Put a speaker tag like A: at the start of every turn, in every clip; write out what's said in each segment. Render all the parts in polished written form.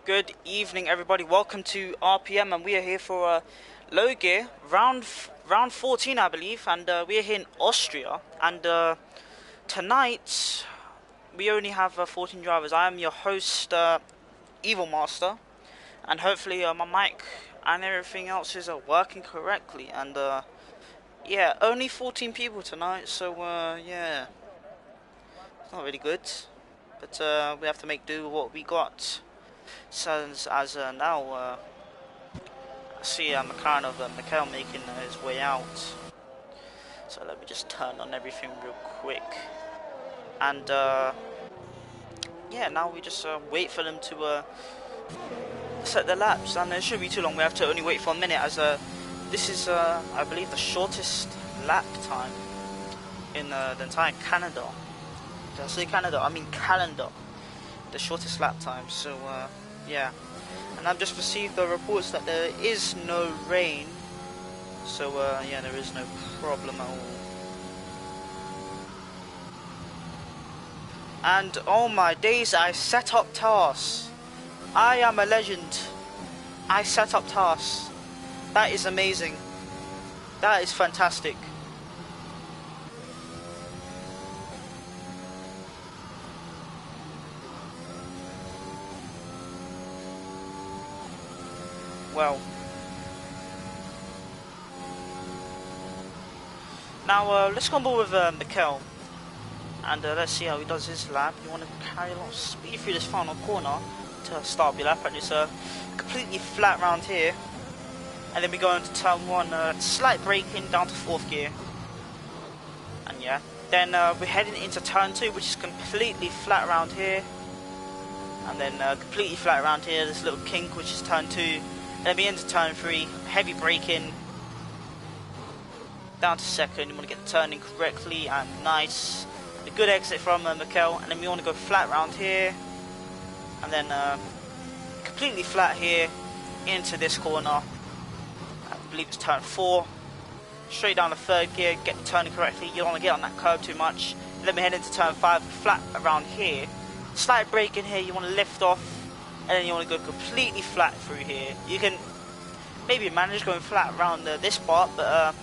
A: Good evening, everybody. Welcome to RPM, and we are here for low gear round 14, I believe, and we are here in Austria. And tonight we only have 14 drivers. I am your host, Evil Master, and hopefully my mic and everything else is working correctly. And yeah, only 14 people tonight, so yeah, it's not really good, but we have to make do with what we got. So as now, I see McLaren of Mikel making his way out. So let me just turn on everything real quick. And yeah, now we just wait for them to set their laps, and it shouldn't be too long. We have to only wait for a minute, as this is I believe the shortest lap time in the entire Canada. Did I say Canada? I mean calendar. The shortest lap time. So yeah, and I've just received the reports that there is no rain, so yeah, there is no problem at all. And oh my days, I set up tasks. I am a legend. I set up tasks. That is amazing. That is fantastic. Well, now let's go on board with Mikel, and let's see how he does his lap. You want to carry a lot of speed through this final corner to start your lap, and it's completely flat round here, and then we go into turn one, slight braking down to 4th gear, and yeah, then we're heading into turn 2, which is completely flat round here, and then completely flat around here, this little kink, which is turn 2. Then we into turn 3, heavy braking, down to 2nd. You want to get the turning correctly and nice. A good exit from Mikel, and then we want to go flat round here, and then completely flat here into this corner. I believe it's turn 4. Straight down to 3rd gear, get the turning correctly. You don't want to get on that curb too much. Then we head into turn 5, flat around here. Slight break in here, you want to lift off. And then you want to go completely flat through here. You can maybe manage going flat around this part, but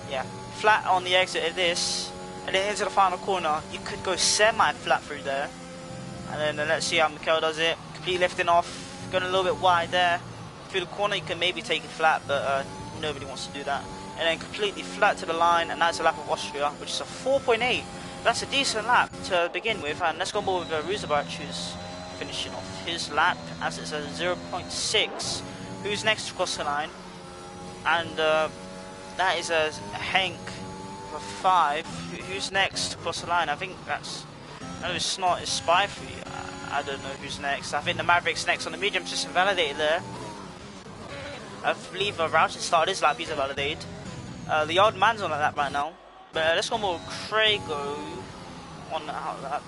A: yeah, flat on the exit of this, and then into the final corner. You could go semi-flat through there, and then let's see how Mikel does it. Completely lifting off, going a little bit wide there. Through the corner, you can maybe take it flat, but nobody wants to do that. And then completely flat to the line, and that's a lap of Austria, which is a 4.8. That's a decent lap to begin with, and let's go on board with Roosevelt, who's finishing off his lap, as it's a 0.6. Who's next to cross the line? And that is a Hank for 5. Who's next to cross the line? I think that's, no, it's not, it's Spy 3. I don't know who's next. I think the Maverick's next on the medium, just invalidated there. I believe Rouchin started his lap, he's invalidated. The odd man's on that lap right now. But let's go more Craigo on that lap.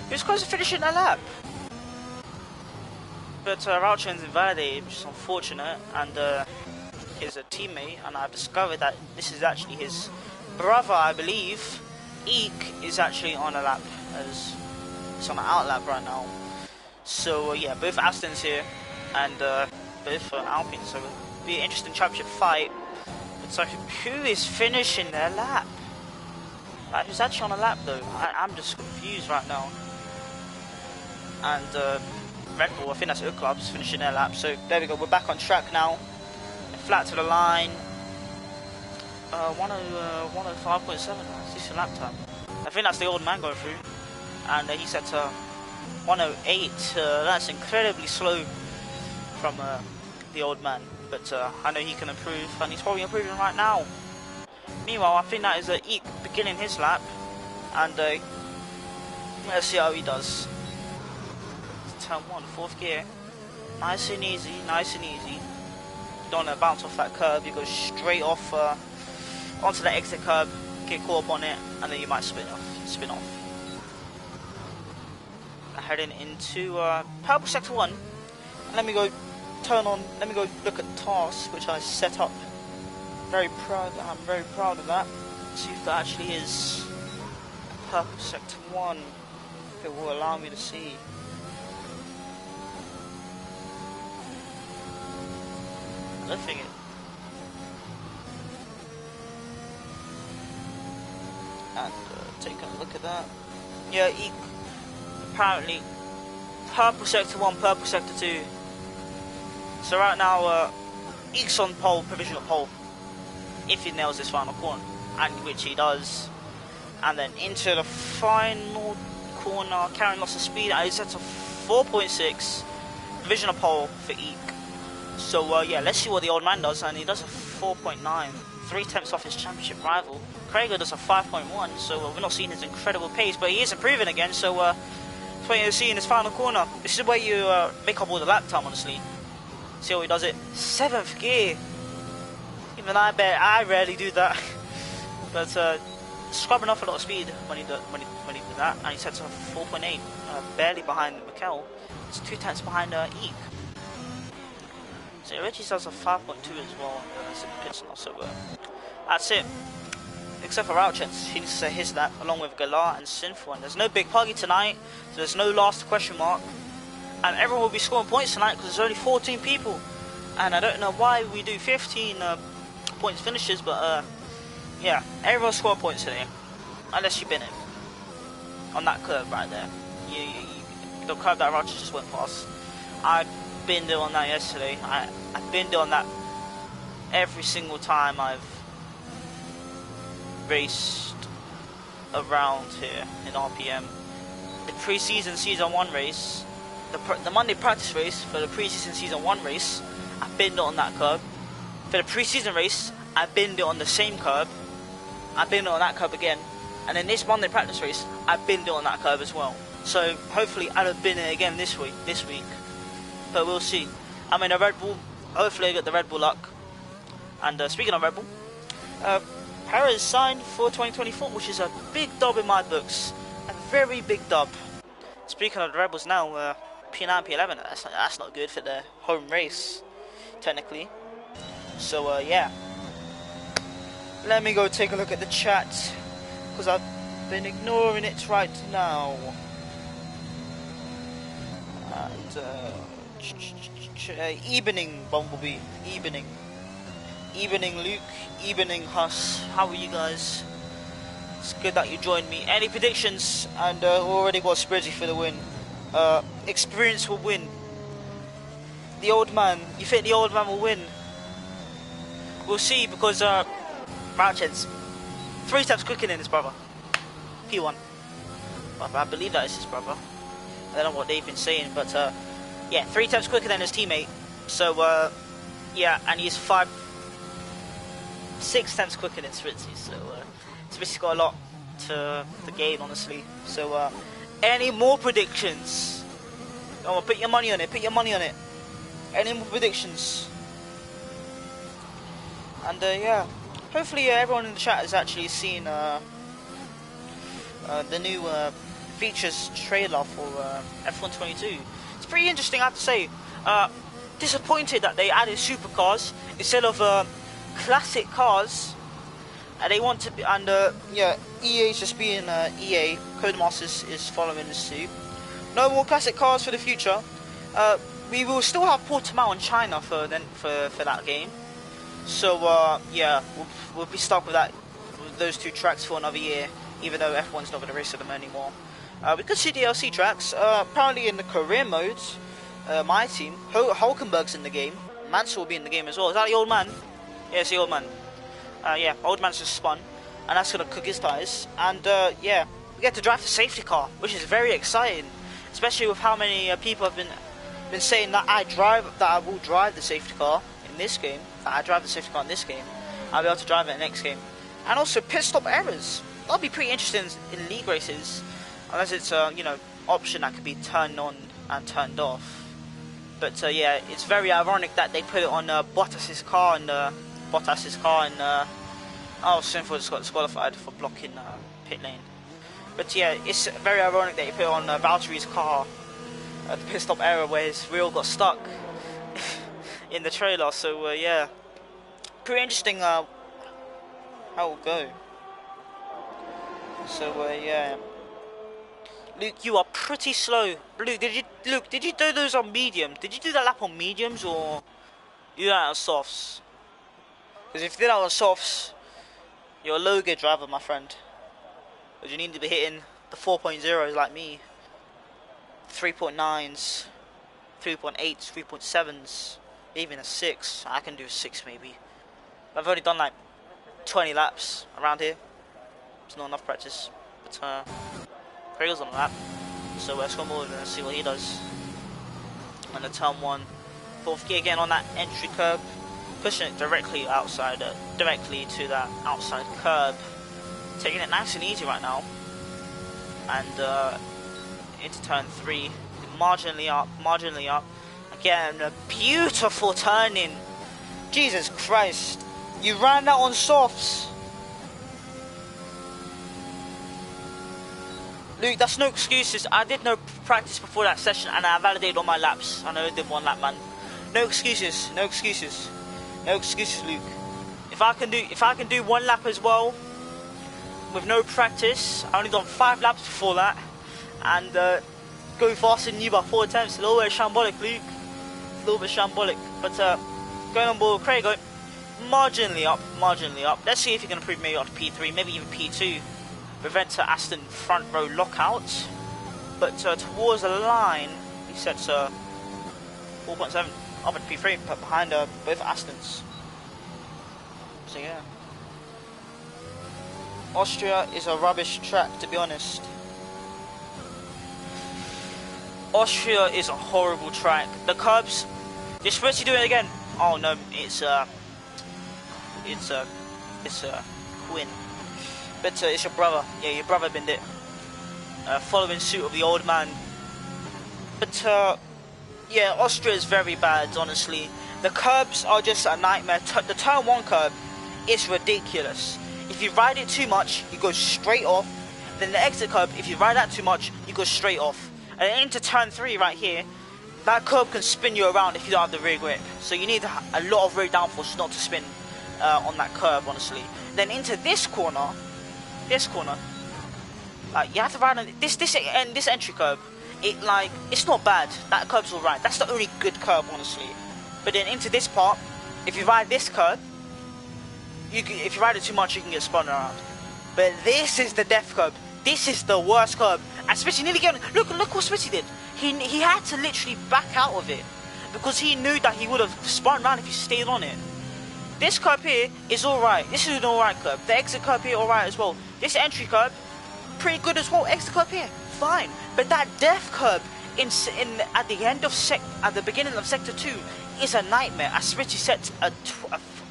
A: Who's close to finishing that lap? But Rouchin's invalidated, which is unfortunate, and his teammate, and I've discovered that this is actually his brother, I believe. Eek is actually on a lap, as it's on an out lap right now. So yeah, both Astons here, and both Alpine, so it'll be an interesting championship fight. But so who is finishing their lap? Like, who's actually on a lap though? I'm just confused right now. And Red Bull, I think that's Hook Club's finishing their lap. So there we go, we're back on track now. Flat to the line. 105.7, decent lap time. I think that's the old man going through. And he set to 108. That's incredibly slow from the old man. But I know he can improve, and he's probably improving right now. Meanwhile, I think that is Eek beginning his lap. And let's see how he does. Turn 1, 4th gear. Nice and easy, nice and easy. Don't want to bounce off that curb, you go straight off onto the exit curb, get caught up on it, and then you might spin off. Heading into purple sector 1. And let me go look at tasks which I set up. I'm very proud of that. Let's see if that actually is purple sector 1. If it will allow me to see. Lifting it. And taking a look at that. Yeah, apparently purple sector 1, purple sector 2. So right now, Eek's on pole, provisional pole, if he nails this final corner, and which he does. And then into the final corner, carrying lots of speed, and he's at a 4.6, provisional pole for Eek. So yeah, let's see what the old man does, and he does a 4.9, 3/10 off his championship rival. Krager does a 5.1, so we're not seeing his incredible pace, but he is improving again, so it's what you see in his final corner. This is where you make up all the lap time, honestly. See how he does it. 7th gear. Even I rarely do that. But scrubbing off a lot of speed when he did that, and he sets a 4.8, barely behind Mikel. It's 2/10 behind Eek. So Reggie does a 5.2 as well on the pit stop, so that's it. Except for Rauchens, he needs to set his lap along with Galar and Sinful. And there's no big puggy tonight, so there's no last question mark. And everyone will be scoring points tonight because there's only 14 people. And I don't know why we do 15 points finishes, but yeah, everyone's scoring points today. Unless you've been in on that curve right there. The curve that Rauchens just went past. I've been there on that yesterday. I've been there on that every single time I've raced around here in RPM. The pre-season season 1 race, the Monday practice race for the pre-season season 1 race, I've been on that curb. For the pre-season race, I've been on the same curb. I've been on that curb again, and then this Monday practice race, I've been on that curb as well. So hopefully I'll have been it again this week. But we'll see. I'm in a Red Bull. Hopefully I get the Red Bull luck. And speaking of Red Bull, Perez signed for 2024, which is a big dub in my books. A very big dub. Speaking of the Red Bulls now, P9, P11, that's not good for the home race, technically. So yeah. Let me go take a look at the chat, because I've been ignoring it right now. And evening Bumblebee, evening Luke, evening Huss. How are you guys? It's good that you joined me. Any predictions? And already got Sprizzy for the win. Experience will win. The old man. You think the old man will win? We'll see, because Rauchens 3 steps quicker than his brother. P1. I believe that is his brother. I don't know what they've been saying, but yeah, 3 times quicker than his teammate. So yeah, and he's 6 times quicker than Spritzy. So Spritzy's got a lot to gain, honestly. So any more predictions? Come on, put your money on it. Put your money on it. Any more predictions? And yeah, hopefully everyone in the chat has actually seen the new features trailer for F1 22. It's pretty interesting, I have to say. Disappointed that they added supercars instead of classic cars. And they want to be, and yeah, EA is just being EA. Codemasters is following suit. No more classic cars for the future. We will still have Portimao in China for that game. So yeah, we'll be stuck with those 2 tracks for another year, even though F1's not going to race them anymore. We could see DLC tracks. Apparently in the career mode, my team, Hulkenberg's in the game. Mansell will be in the game as well. Is that the old man? Yeah, it's the old man. Yeah, old man's just spun, and that's going to cook his tyres. And yeah, we get to drive the safety car, which is very exciting, especially with how many people have been saying that I will drive the safety car in this game. That I drive the safety car in this game. I'll be able to drive it in the next game. And also pit stop errors. That'll be pretty interesting in league races, unless it's a option that could be turned on and turned off. But yeah, it's very ironic that they put it on Bottas's car and oh, Sinful just got disqualified for blocking pit lane. But yeah, it's very ironic that you put it on Valtteri's car, the pit stop error where his wheel got stuck in the trailer. So yeah, pretty interesting how it'll go. So yeah, Luke, you are pretty slow. Luke, did you do those on medium? Did you do that lap on mediums, or You do that on softs. Because if you did that on softs, you're a low gear driver, my friend. But you need to be hitting the 4.0s like me. 3.9s, 3.8s, 3.7s, even a 6. I can do a 6 maybe. I've only done like 20 laps around here. It's not enough practice. But Craig's on a lap. So let's go more and see what he does. And the turn 1. 4th gear again on that entry curb. Pushing it directly outside, directly to that outside curb. Taking it nice and easy right now. And into turn 3. Marginally up. Again, a beautiful turning. Jesus Christ. You ran that on softs. Luke, that's no excuses. I did no practice before that session and I validated all my laps. I know I did 1 lap, man. No excuses, no excuses. No excuses, Luke. If I can do 1 lap as well with no practice, I only done 5 laps before that, and go faster than you by 4 attempts. A little bit shambolic, Luke. A little bit shambolic. But going on board with Craig, marginally up. Let's see if he can improve maybe up to P3, maybe even P2. Prevent Aston front row lockout. But towards the line, he sets 4.7 up at P3, but behind both Astons. So yeah. Austria is a rubbish track, to be honest. Austria is a horrible track. The curbs, they're supposed to do it again. Oh no, it's Quinn. But it's your brother. Yeah, your brother binned it. Following suit of the old man. But yeah, Austria is very bad, honestly. The curbs are just a nightmare. The turn 1 curb is ridiculous. If you ride it too much, you go straight off. Then the exit curb, if you ride that too much, you go straight off. And into turn 3 right here, that curb can spin you around if you don't have the rear grip. So you need a lot of rear downforce not to spin on that curb, honestly. Then into this corner, like you have to ride on this entry curb. It's not bad. That curb's alright. That's the only good curb, honestly. But then into this part, if you ride this curb, if you ride it too much, you can get spun around. But this is the death curb. This is the worst curb. And Smitty nearly got look what Smitty did. He had to literally back out of it because he knew that he would have spun around if he stayed on it. This curb here is alright. This is an alright curb. The exit curb here alright as well. This entry curb, pretty good as well. Exit curb here, fine. But that death curb at the beginning of sector 2 is a nightmare. As Smitty sets a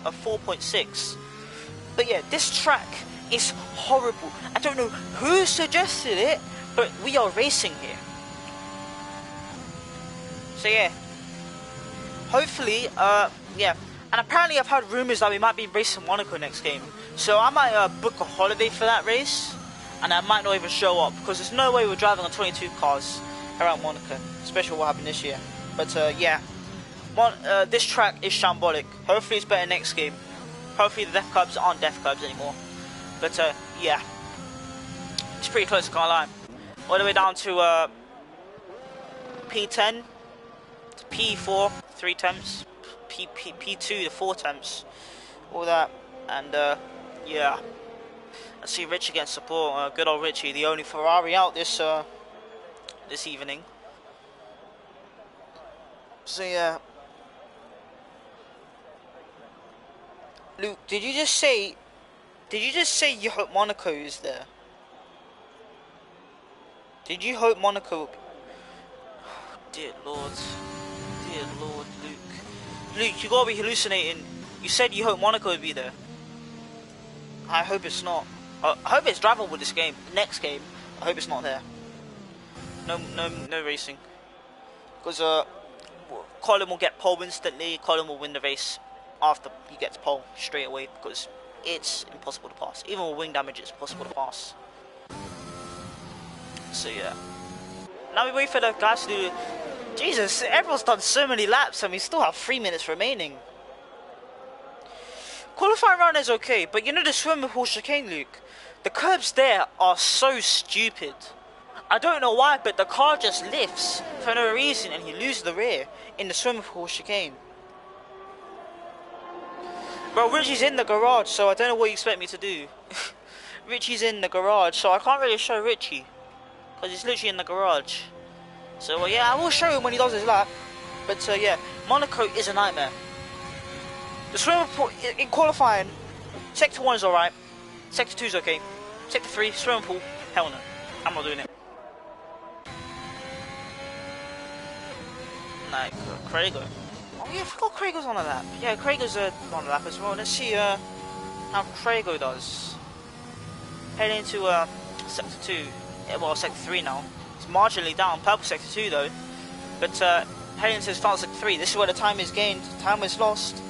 A: 4.6. But yeah, this track is horrible. I don't know who suggested it, but we are racing here. So yeah, hopefully, yeah. And apparently I've heard rumours that we might be racing Monaco next game. So I might book a holiday for that race, and I might not even show up, because there's no way we're driving on 22 cars around Monaco, especially what happened this year. But yeah, this track is shambolic. Hopefully it's better next game. Hopefully the death curbs aren't death curbs anymore. But yeah, it's pretty close, I can't lie. All the way down to P10 to P4, 3 attempts, P2 to 4 attempts, all that. And yeah, let's see Richie getting support. Good old Richie, the only Ferrari out this evening. So yeah, Luke, did you just say you hope Monaco is there? Did you hope Monaco? Dear Lord, Luke, you gotta be hallucinating. You said you hope Monaco would be there. I hope it's not. I hope it's drivable this game. Next game, I hope it's not there. No racing. Because Colin will get pole instantly. Colin will win the race after he gets pole straight away, because it's impossible to pass. Even with wing damage, it's impossible to pass. So yeah. Now we wait for the guys to do. Jesus, everyone's done so many laps and we still have 3 minutes remaining. Qualifying round is okay, but you know the swimming pool chicane, Luke? The curbs there are so stupid. I don't know why, but the car just lifts for no reason and you lose the rear in the swimming pool chicane. Bro, Richie's in the garage, so I don't know what you expect me to do. Richie's in the garage, so I can't really show Richie. Because he's literally in the garage. So, yeah, I will show him when he does his lap. But, yeah, Monaco is a nightmare. The swimming pool, in qualifying, Sector 1 is alright. Sector 2 is okay. Sector 3, swimming pool, hell no. I'm not doing it. Like, Craigo. Oh yeah, I forgot Craigo's on the lap. Yeah, Craigo's on the lap as well. Let's see how Craigo does. Heading into Sector 2. Yeah, well, Sector 3 now. It's marginally down. Purple Sector 2 though. But heading into the start of Sector 3. This is where the time is gained. Time is lost.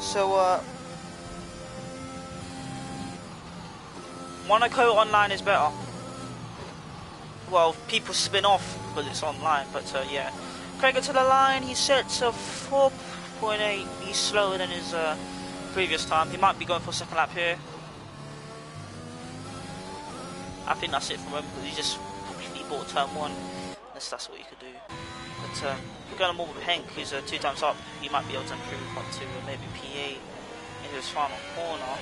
A: So, Monaco online is better. Well, people spin off because it's online, but yeah. Craigo to the line, he sets a 4.8, he's slower than his previous time. He might be going for a second lap here. I think that's it from him because he just completely bought turn 1. That's what he could do. But we're going more with Henk, who's 2 times up. He might be able to improve up to maybe P8 into his final corner.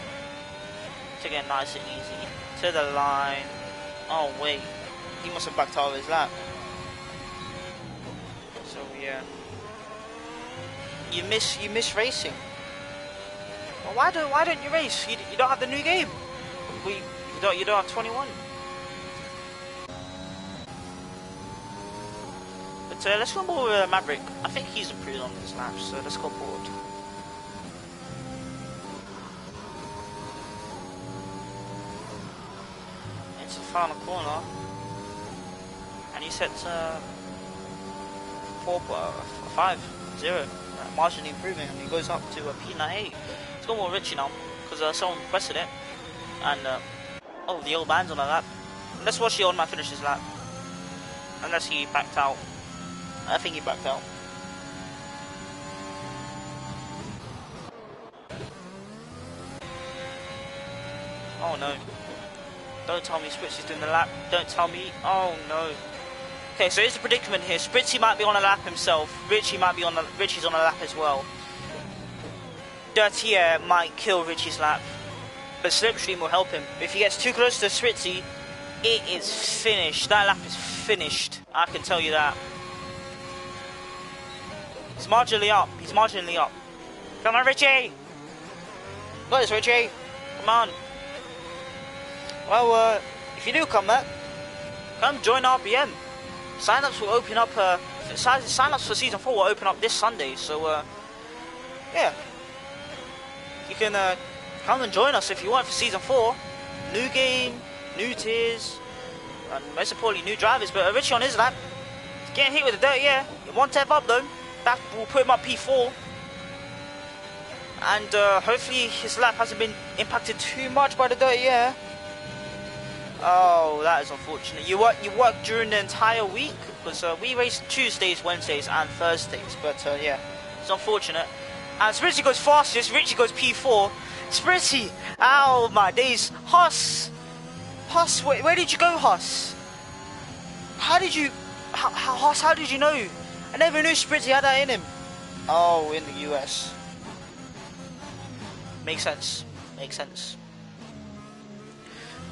A: To get nice and easy. To the line. Oh wait, he must have backed out of his lap. So yeah, you miss racing. Well, why don't you race? You don't have the new game. You don't have 21. But let's go more with Maverick. I think he's improved on his laps, so let's go forward. Into the final corner, and he sets 4.50, marginally improving, and he goes up to P98. It's got more Richie now because someone requested it, and oh, the old man's on a lap. Let's watch the old man finish his lap, unless he backed out. I think he backed out. Oh no. Don't tell me Spritzy's doing the lap. Don't tell me. Oh no. Okay, so here's the predicament here. Spritzy might be on a lap himself. Richie's on a lap as well. Dirty Air might kill Richie's lap, but Slipstream will help him. If he gets too close to Spritzy, it is finished. That lap is finished. I can tell you that. He's marginally up. He's marginally up. Come on, Richie. Got this, Richie. Come on. Well, if you do come back, come join RPM. Sign-ups will open up. Sign-ups for season 4 will open up this Sunday. So, yeah, you can come and join us if you want for season 4. New game, new tiers, and most importantly, new drivers. But Richie on his lap, getting hit with a dirty air. 1 tenth up though. That will put him up P4. And hopefully his lap hasn't been impacted too much by the dirty air. Oh, that is unfortunate. You work during the entire week because we race Tuesdays, Wednesdays, and Thursdays. But yeah, it's unfortunate. And Spritzy goes fastest. Richie goes P4. Spritzy, oh my days. Huss, where did you go, Huss? How did you know? I never knew Spritzy had that in him. Oh, in the US. Makes sense. Makes sense.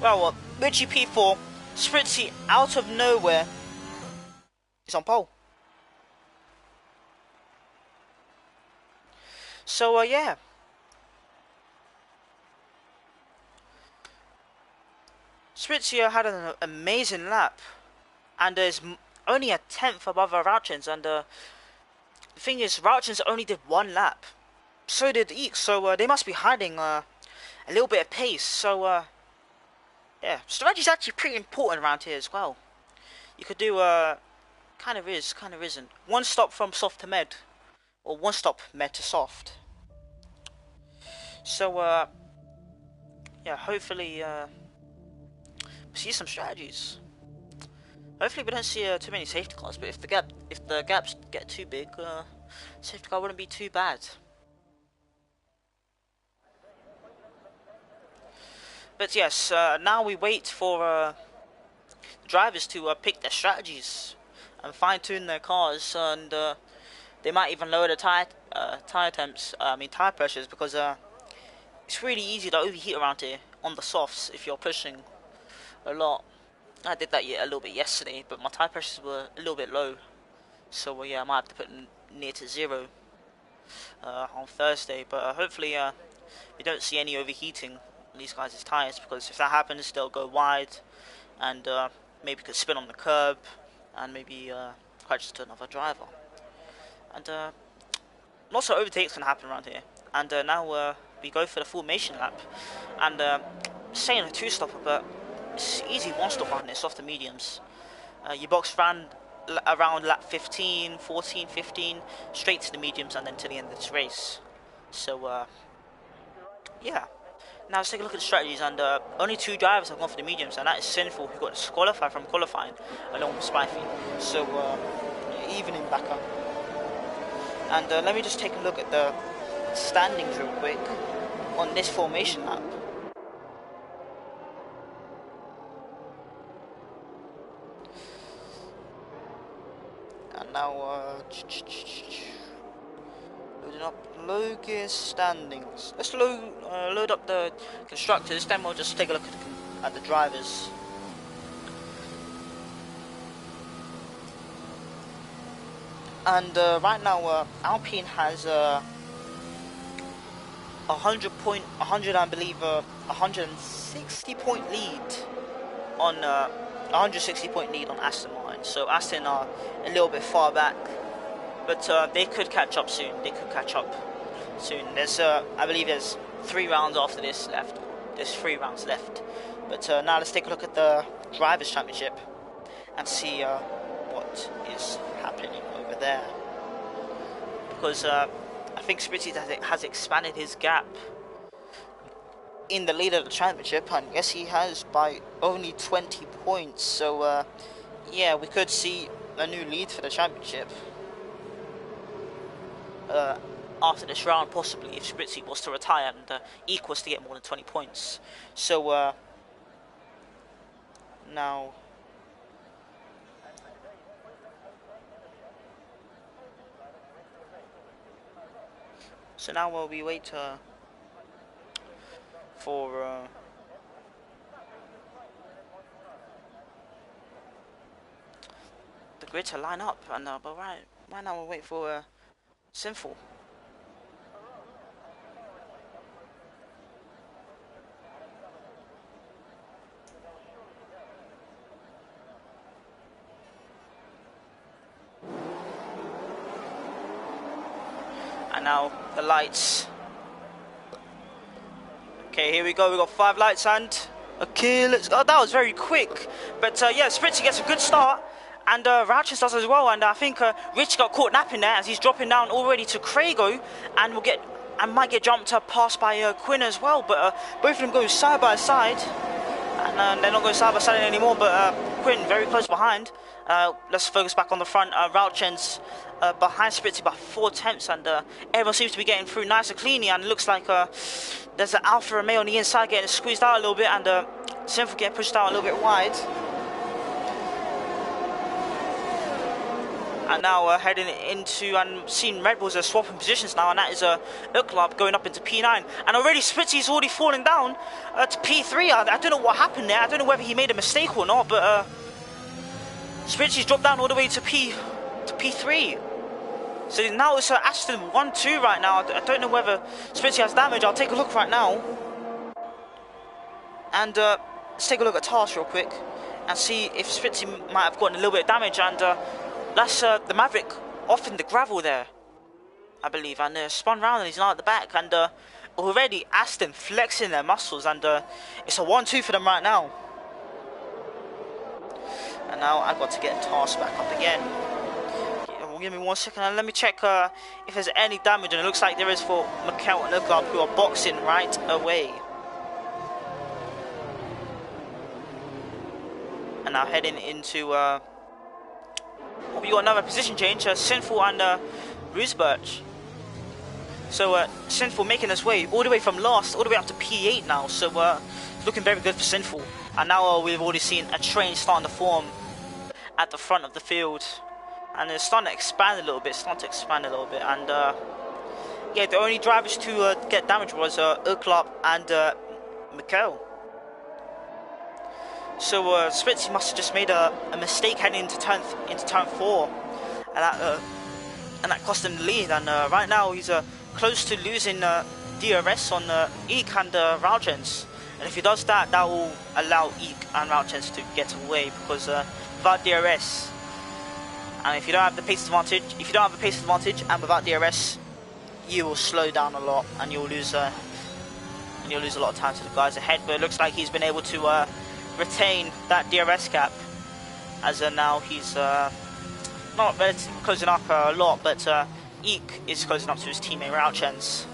A: Well, Richie P4, Spritzy out of nowhere is on pole. So, yeah. Spritzy had an amazing lap. And is only a 10th above Rauchens. And the thing is, Rauchens only did 1 lap. So did Eek. So they must be hiding a little bit of pace. So, yeah, strategy's actually pretty important around here as well. You could do, kind of is, kind of isn't. 1 stop from soft to med. Or 1 stop med to soft. So, yeah, hopefully, see some strategies. Hopefully we don't see too many safety cars, but if the gaps get too big, safety car wouldn't be too bad. But yes, now we wait for the drivers to pick their strategies and fine-tune their cars, and they might even lower the tire pressures because it's really easy to overheat around here on the softs if you're pushing a lot. I did that a little bit yesterday, but my tire pressures were a little bit low. So yeah, I might have to put near to 0 on Thursday. But hopefully we don't see any overheating on these guys' tires, because if that happens, they'll go wide and maybe could spin on the curb and maybe crash into another driver. And lots of overtakes can happen around here. And now we go for the formation lap. And saying a 2-stopper, but it's easy 1-stopper on this softer mediums. You box around lap 15, 14, 15, straight to the mediums and then to the end of this race. So yeah. Now let's take a look at the strategies, and only 2 drivers have gone for the mediums, and that is Sinful, who got disqualified from qualifying along with Spifey. So evening back up. And let me just take a look at the standings real quick on this formation lap. And now loading up low gear standings. Let's load up the constructors, then we'll just take a look at the drivers. And right now Alpine has 160 point lead on 160 point lead on Aston Martin. So Aston are a little bit far back, but they could catch up soon. There's I believe there's 3 rounds after this left. There's 3 rounds left. But now let's take a look at the Drivers' Championship and see what is happening over there. Because I think Spritzy has expanded his gap in the lead of the championship, and yes, he has by only 20 points. So yeah, we could see a new lead for the championship after this round, possibly, if Spritzy was to retire and equals to get more than 20 points. So now we wait for the grid to line up, and but right now we'll wait for Sinful. And now the lights. Okay, here we go. We got 5 lights, and okay, let's go. Oh, that was very quick. But yeah, Spritzy gets a good start, and Ratchis does as well. And I think Rich got caught napping there as he's dropping down already to Craigo, and might get jumped past by Quinn as well. But both of them go side by side, and they're not going side by side anymore. But Quinn very close behind. Let's focus back on the front. Rauchen's behind Spritzy by 4 tenths, and everyone seems to be getting through nice and cleanly. And it looks like there's an Alfa Romeo on the inside getting squeezed out a little bit, and Sinful getting pushed out a little bit wide. And now heading into, and seeing Red Bulls are swapping positions now, and that is Uklub going up into P9. And already Spritzy's already fallen down to P3. I don't know what happened there. I don't know whether he made a mistake or not, but Spritzy's dropped down all the way to P3. So now it's Aston 1-2 right now. I don't know whether Spritzy has damage. I'll take a look right now. And let's take a look at Task real quick and see if Spritzy might have gotten a little bit of damage. And that's the Maverick off in the gravel there, I believe. And spun round and he's now at the back. And already Aston flexing their muscles. And it's a 1-2 for them right now. And now I've got to get Task back up again. Give me 1 second and let me check if there's any damage, and it looks like there is for Mikel and Uklub, who are boxing right away. And now heading into we got another position change, Sinful and Roosberg. So Sinful making his way all the way from last all the way up to P8 now, so looking very good for Sinful. And now we've already seen a train starting to form at the front of the field. And it's starting to expand a little bit, and yeah, the only drivers to get damaged was Uklop and Mikel. So Spritzy must have just made a mistake heading into turn 4, and that cost him the lead. And right now he's close to losing DRS on Eek and Rauchens. And if he does that, that will allow Eek and Rauchens to get away, because without DRS, and if you don't have the pace advantage, and without DRS, you will slow down a lot, and you'll lose a lot of time to the guys ahead. But it looks like he's been able to retain that DRS gap, as now he's not closing up a lot, but Eek is closing up to his teammate Rauchens.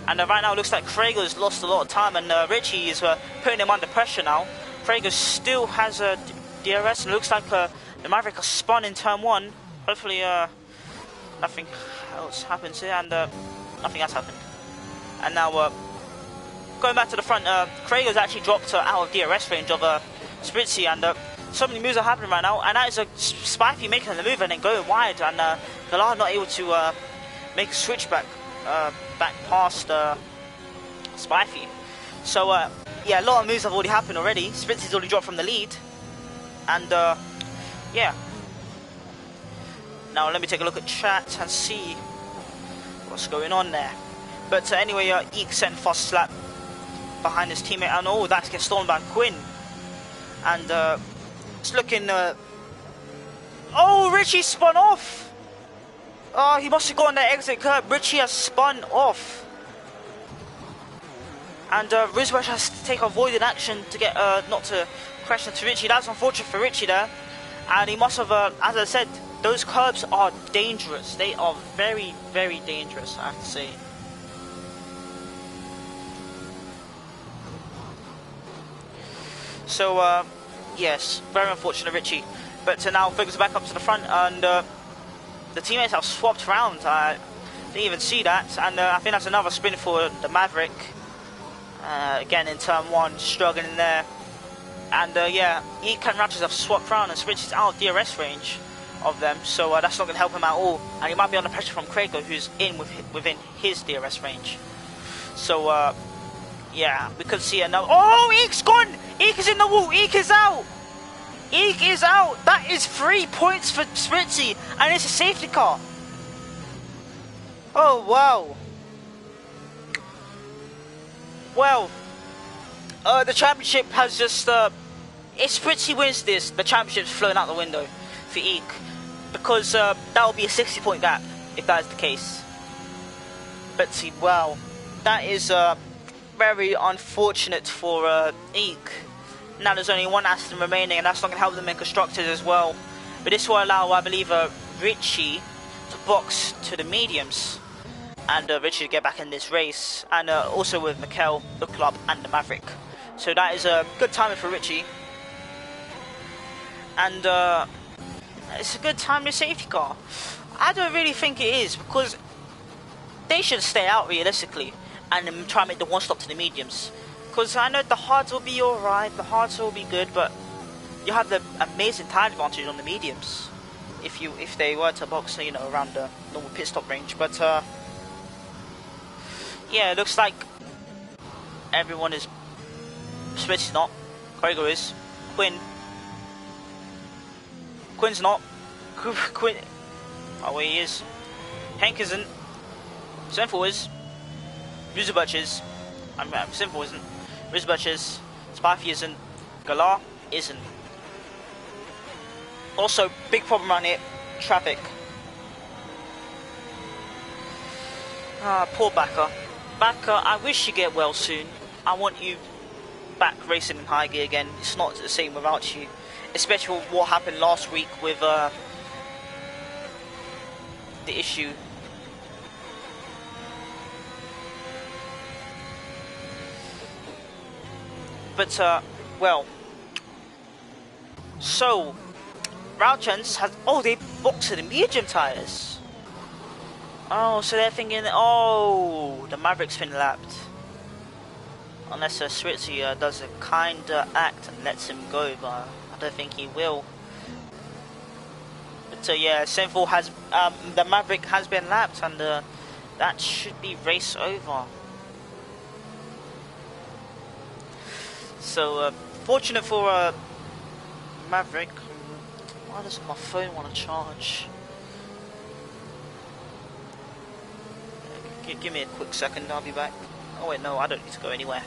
A: And right now it looks like Krager's lost a lot of time, and Richie is putting him under pressure now. Krager still has a DRS, and it looks like the Maverick has spun in turn 1. Hopefully nothing else happens here, and nothing has happened. And now going back to the front, Krager's actually dropped out of DRS range of Spritzy, and so many moves are happening right now, and that is a Spifey making the move and then going wide, and Galar not able to make a switch back past Spifey. So yeah, a lot of moves have already happened already. Spritzy's already dropped from the lead, and yeah. Now let me take a look at chat and see what's going on there. But anyway, Eek sent fast slap behind his teammate, and oh, that gets stolen by Quinn. And it's looking. Oh, Richie spun off. Oh, he must have gone that exit curb. Richie has spun off. And Rizwach has to take avoided action to get not to crash into Richie. That's unfortunate for Richie there. And he must have, as I said, those curbs are dangerous. They are very, very dangerous, I have to say. So, yes, very unfortunate, Richie. But now figures back up to the front, and the teammates have swapped around. I didn't even see that, and I think that's another spin for the Maverick. Again in turn 1, struggling there. And yeah, Eek and Ratchets have swapped around, and Spritzy's out of DRS range of them, so that's not going to help him at all. And he might be under pressure from Krager, who's within his DRS range. So yeah, we could see another. Oh, Eek's gone! Eek is in the wall! Eek is out! Eek is out! That is 3 points for Spritzy, and it's a safety car. Oh wow. Well, the championship has just if Spritzy wins this, the championship's flown out the window for Eek, because that will be a 60-point gap if that is the case. But see, wow, that is very unfortunate for Eek. Now there's only one Aston remaining, and that's not going to help them in constructors as well. But this will allow, I believe, Richie to box to the mediums, and Richie to get back in this race, and also with Mikel, the club, and the Maverick. So that is a good timing for Richie, and it's a good time to safety car. I don't really think it is, because they should stay out realistically and then try and make the one stop to the mediums. Because I know the hards will be alright, the hards will be good, but you have the amazing tire advantage on the mediums if they were to box, you know, around the normal pit stop range. But yeah, it looks like everyone is. Spritzy's not. Krager is. Quinn's not. Quinn. Oh, where he is. Henk isn't. Sinful is. Rizabach is. Sinful isn't. Rizabach is. Spifey isn't. Galar isn't. Also, big problem around here. Traffic. Poor Backer. Backer, I wish you get well soon. I want you back racing in high gear again. It's not the same without you. Especially what happened last week with the issue. But well, so Rauchens has, oh, they boxed the medium tires. Oh, so they're thinking, oh, the Maverick's been lapped. Unless Spritzy does a kind act and lets him go, but I don't think he will. But yeah, Sinful has, the Maverick has been lapped, and that should be race over. So fortunate for Maverick. Why does my phone want to charge? Give me a quick second, I'll be back. Oh wait, no, I don't need to go anywhere.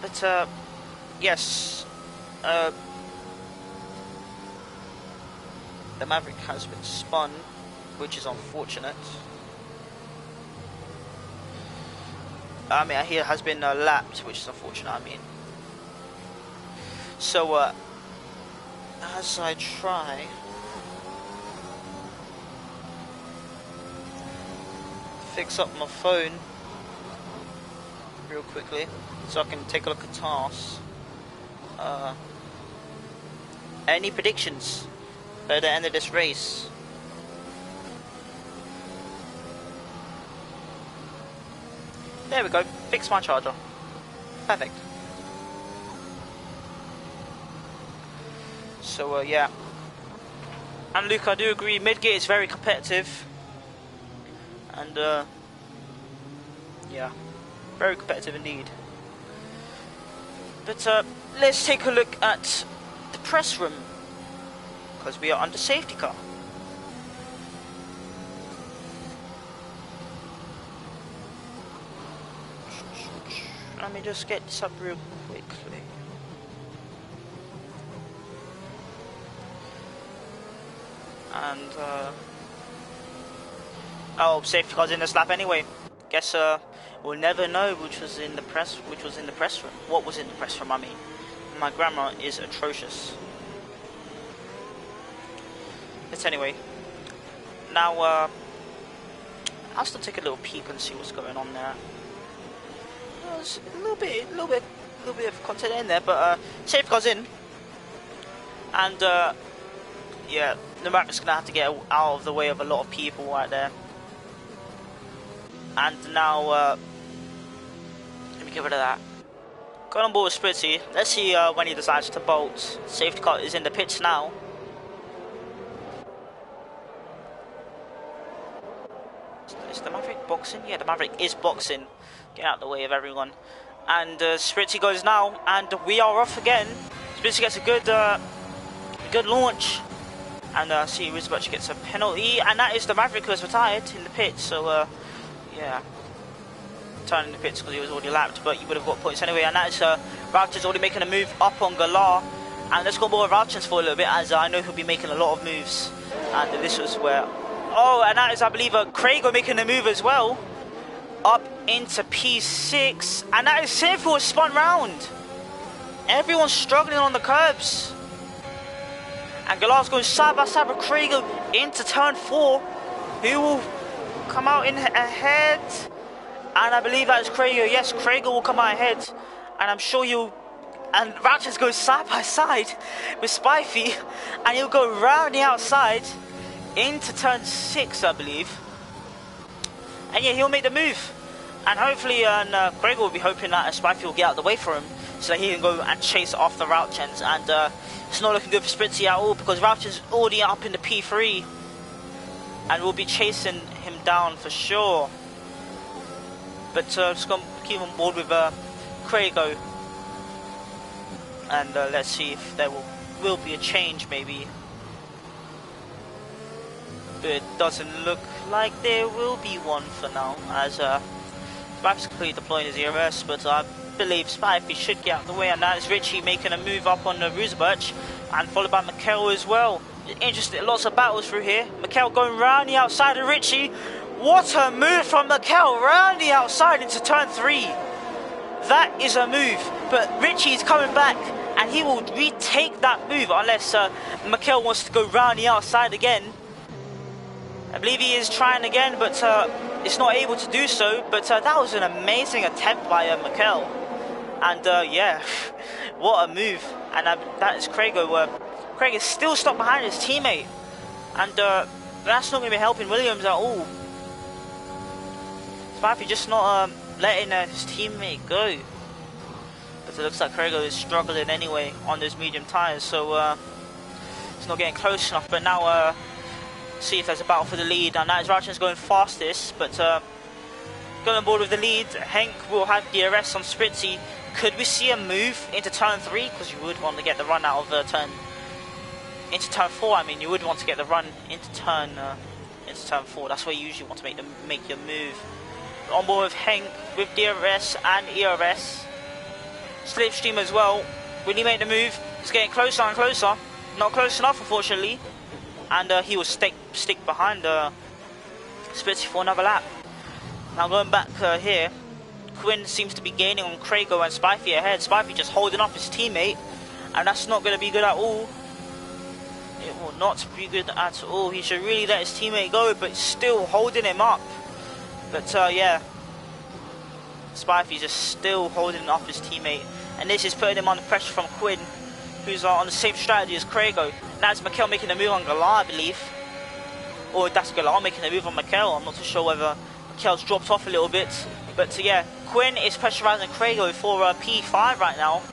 A: But yes, the Maverick has been spun, which is unfortunate. I mean, here has been lapped, which is unfortunate. I mean, so as I try fix up my phone real quickly so I can take a look at tasks. Any predictions at the end of this race? There we go, fix my charger. Perfect. So yeah, and Luke, I do agree, mid-gear is very competitive, and yeah, very competitive indeed. But let's take a look at the press room, because we are under safety car. Let me just get this up real quickly. And oh, safety car's in this lap anyway. Guess we'll never know which was in the press room. What was in the press room? I mean, my grammar is atrocious. But anyway, now I'll still take a little peek and see what's going on there. There's a little bit of content in there, but safety car's in, and yeah, the Maverick's gonna have to get out of the way of a lot of people right there. And now, let me get rid of that. Going on board with Spritzy. Let's see when he decides to bolt. Safety car is in the pits now. Is the Maverick boxing? Yeah, the Maverick is boxing. Get out of the way of everyone. And Spritzy goes now, and we are off again. Spritzy gets a good launch. And see, Rizabach gets a penalty, and that is the Maverick who has retired in the pits. So yeah, turning the pits because he was already lapped, but you would have got points anyway. And that is Rauchen's already making a move up on Galar. And let's go more with Rauchen's for a little bit, as I know he'll be making a lot of moves. And this was where, oh, and that is, I believe, Craigo making a move as well, up into P6, and that is Sinful has spun round. Everyone's struggling on the curbs. And Galar's going side by side with Craigo into turn 4. Who will come out in ahead? And I believe that is Craigo. Yes, Craigo will come out ahead. And I'm sure you'll... And Ratchet goes side by side with Spifey. And he'll go round the outside into turn 6, I believe. And yeah, he'll make the move. And hopefully, Craigo will be hoping that Spifey will get out of the way for him, so that he can go and chase off the Rauchens. And it's not looking good for Spritzy at all, because Rauchen's already up in the P3. And we'll be chasing him down for sure. But just going to keep on board with Craigo. And let's see if there will be a change, maybe. But it doesn't look like there will be one for now, as Spifey's completely deploying his ERS, but I believe Spifey should get out of the way, and that is Richie making a move up on the Rizabach, and followed by Mikkel as well. Interesting, lots of battles through here. Mikkel going round the outside of Richie. What a move from Mikkel, round the outside into turn 3. That is a move, but Richie is coming back, and he will retake that move unless Mikkel wants to go round the outside again. I believe he is trying again, but it's not able to do so. But that was an amazing attempt by Mikkel. And yeah, what a move. And that is Craigo. Craig is still stuck behind his teammate. And that's not going to be helping Williams at all. Spifey just not letting his teammate go. But it looks like Craigo is struggling anyway on those medium tyres. So it's not getting close enough. But now... see if there's a battle for the lead, and that is Rauchen's going fastest, but going on board with the lead. Henk will have DRS on Spritzy. Could we see a move into turn 3? Because you would want to get the run out of into turn 4. I mean, you would want to get the run into turn 4. That's where you usually want to make your move. On board with Henk with DRS and ERS. Slipstream as well. Will he make the move? He's getting closer and closer. Not close enough, unfortunately. And he will stick behind Spritzy for another lap. Now going back here, Quinn seems to be gaining on Craigo and Spifey ahead. Spifey just holding up his teammate, and that's not going to be good at all. It will not be good at all. He should really let his teammate go, but still holding him up. But yeah, Spifey just still holding up his teammate, and this is putting him under pressure from Quinn, who's on the same strategy as Craigo. Now it's Mikel making a move on Galar, I believe. Or that's Galar making a move on Mikel. I'm not too sure whether Mikel's dropped off a little bit. But yeah, Quinn is pressurizing Craigo for P5 right now.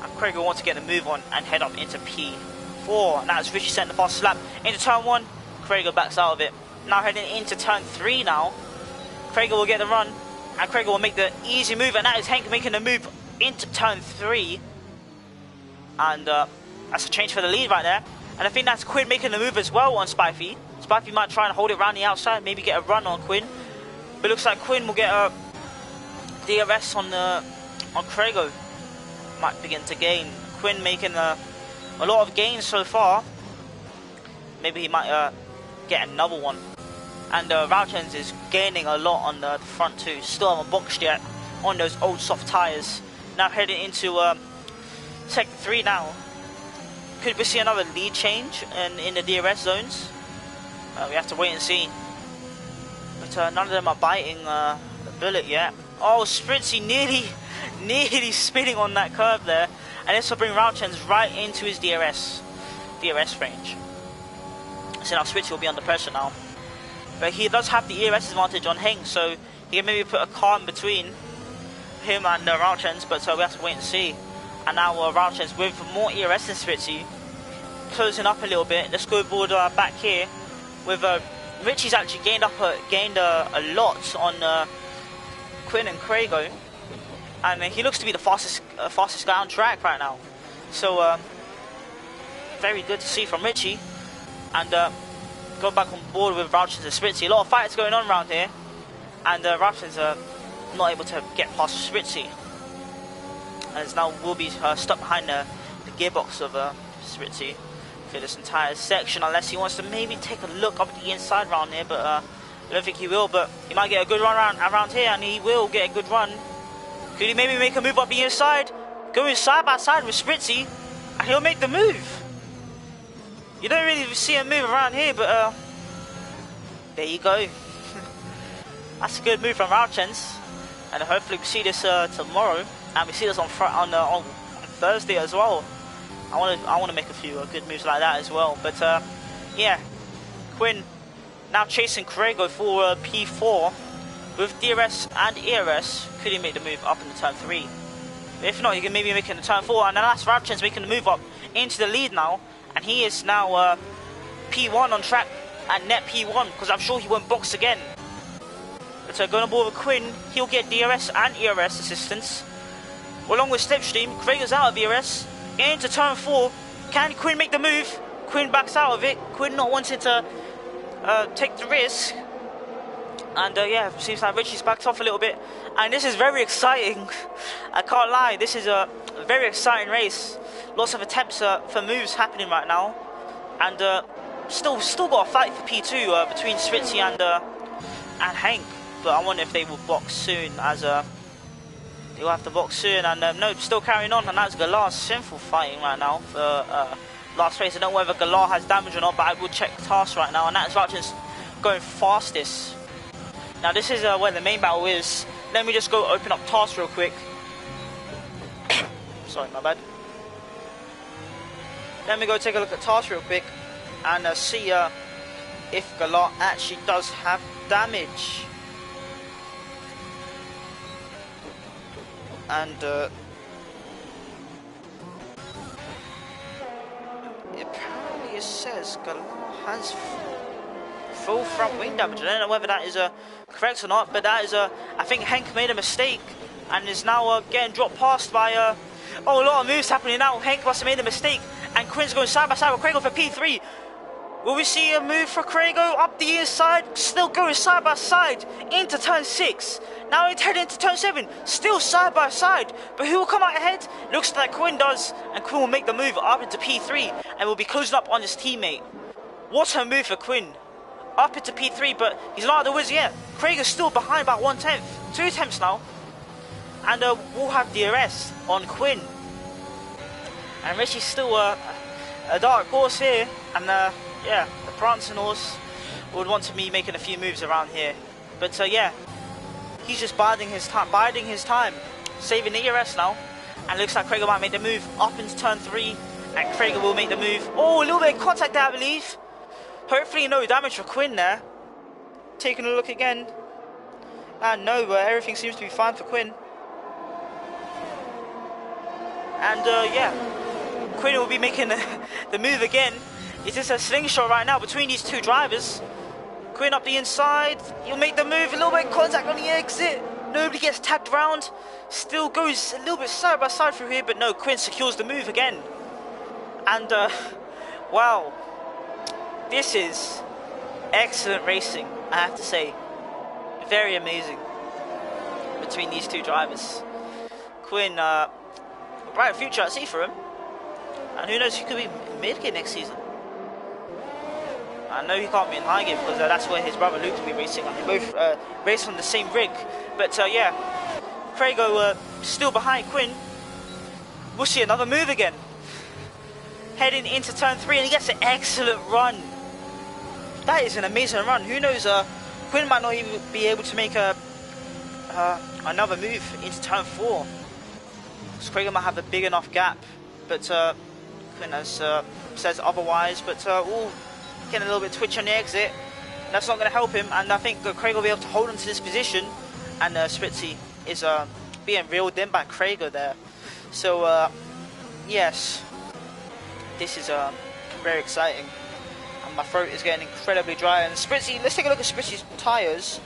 A: And Craigo wants to get the move on and head up into P4. Now it's Richie setting the fastest lap into turn 1. Craigo backs out of it. Now heading into turn 3 now. Craigo will get the run. And Craigo will make the easy move. And that is Henk making the move into turn 3. And that's a change for the lead right there. And I think that's Quinn making the move as well on Spifey. Spifey might try and hold it around the outside. Maybe get a run on Quinn. But it looks like Quinn will get a DRS on Craigo. Might begin to gain. Quinn making a lot of gains so far. Maybe he might get another one. And Rauchens is gaining a lot on the front too. Still haven't boxed yet on those old soft tyres. Now heading into sector 3 now. Could we see another lead change in the DRS zones? We have to wait and see. But none of them are biting the bullet yet. Oh, Spritzy nearly spinning on that curve there. And this will bring Rauchens right into his DRS range. So now Spritzy will be under pressure now. But he does have the ERS advantage on Henk, so he can maybe put a car in between him and Rauchens, but we have to wait and see. And now Rauchens with more ERS than Spritzy, closing up a little bit. Let's go board back here with Richie's actually gained a lot on Quinn and Craigo, and he looks to be the fastest guy on track right now. So very good to see from Richie. And go back on board with Rauchens and Spritzy. A lot of fights going on around here, and Rauchens not able to get past Spritzy, as now will be stuck behind the gearbox of Spritzy for this entire section, unless he wants to maybe take a look up the inside round here. But I don't think he will, but he might get a good run around here, and he will get a good run. Could he maybe make a move up the inside, going side by side with Spritzy, and he'll make the move? You don't really see him move around here, but there you go. That's a good move from Rauchens, and hopefully we see this tomorrow, and we see this on Thursday as well. I want to make a few good moves like that as well. But yeah, Quinn now chasing Craigo for P4 with DRS and ERS. Could he make the move up into turn 3? If not, he can maybe make it into turn 4, and then that's Rauchens making the move up into the lead now. And he is now P1 on track at net P1, because I'm sure he won't box again. But going on board with Quinn, he'll get DRS and ERS assistance. Along with Slipstream, Craigo's out of ERS, into turn 4. Can Quinn make the move? Quinn backs out of it. Quinn not wanting to take the risk. And yeah, seems like Richie's backed off a little bit. And this is very exciting. I can't lie, this is a very exciting race. Lots of attempts for moves happening right now, and still got a fight for P2 between Spritzy and Henk. But I wonder if they will box soon, as they will have to box soon. And no, still carrying on, and that's Galar's sinful fighting right now for last race. I don't know whether Galar has damage or not, but I will check tasks right now, and that's Rauchens going fastest. Now this is where the main battle is. Let me just go open up tasks real quick. Sorry, my bad. Let me go take a look at tasks real quick and see if Galar actually does have damage. And apparently it says Galar has full front wing damage. I don't know whether that is correct or not, but that is I think Henk made a mistake and is now getting dropped past by oh, a lot of moves happening now. Henk must have made a mistake, and Quinn's going side by side with Craigo for P3. Will we see a move for Craigo up the inside? Still going side by side into turn 6. Now it's heading into turn 7. Still side by side. But who will come out ahead? Looks like Quinn does. And Quinn will make the move up into P3 and will be closing up on his teammate. What a move for Quinn. Up into P3, but he's not out of the woods yet. Craigo's still behind by 1/10. 2 attempts now. And we'll have DRS on Quinn. And Richie's still a dark horse here. And yeah, the prancing horse would want to be making a few moves around here. But yeah, he's just biding his time, saving the ERS now. And looks like Craigo might make the move up into turn 3. And Craigo will make the move. Oh, a little bit of contact there, I believe. Hopefully no damage for Quinn there. Taking a look again. And no, but everything seems to be fine for Quinn. And yeah, Quinn will be making the move again. It's just a slingshot right now between these two drivers. Quinn up the inside. He'll make the move. A little bit of contact on the exit. Nobody gets tagged around. Still goes a little bit side by side through here, but no, Quinn secures the move again. And wow, this is excellent racing, I have to say. Very amazing between these two drivers. Quinn, a bright future at sea for him. And who knows, he could be in mid-gear next season. I know he can't be in high gear because that's where his brother Luke will be racing on. They both race on the same rig. But yeah, Craigo still behind Quinn. We'll see another move again. Heading into turn 3, and he gets an excellent run. That is an amazing run. Who knows, Quinn might not even be able to make another move into turn 4. So Craigo might have a big enough gap. But Quinn has says otherwise. But getting a little bit twitch on the exit. That's not going to help him, and I think Craigo will be able to hold on to this position. And Spritzy is being reeled in by Craigo there. So yes, this is very exciting. And my throat is getting incredibly dry. And Spritzy, let's take a look at Spritzy's tyres.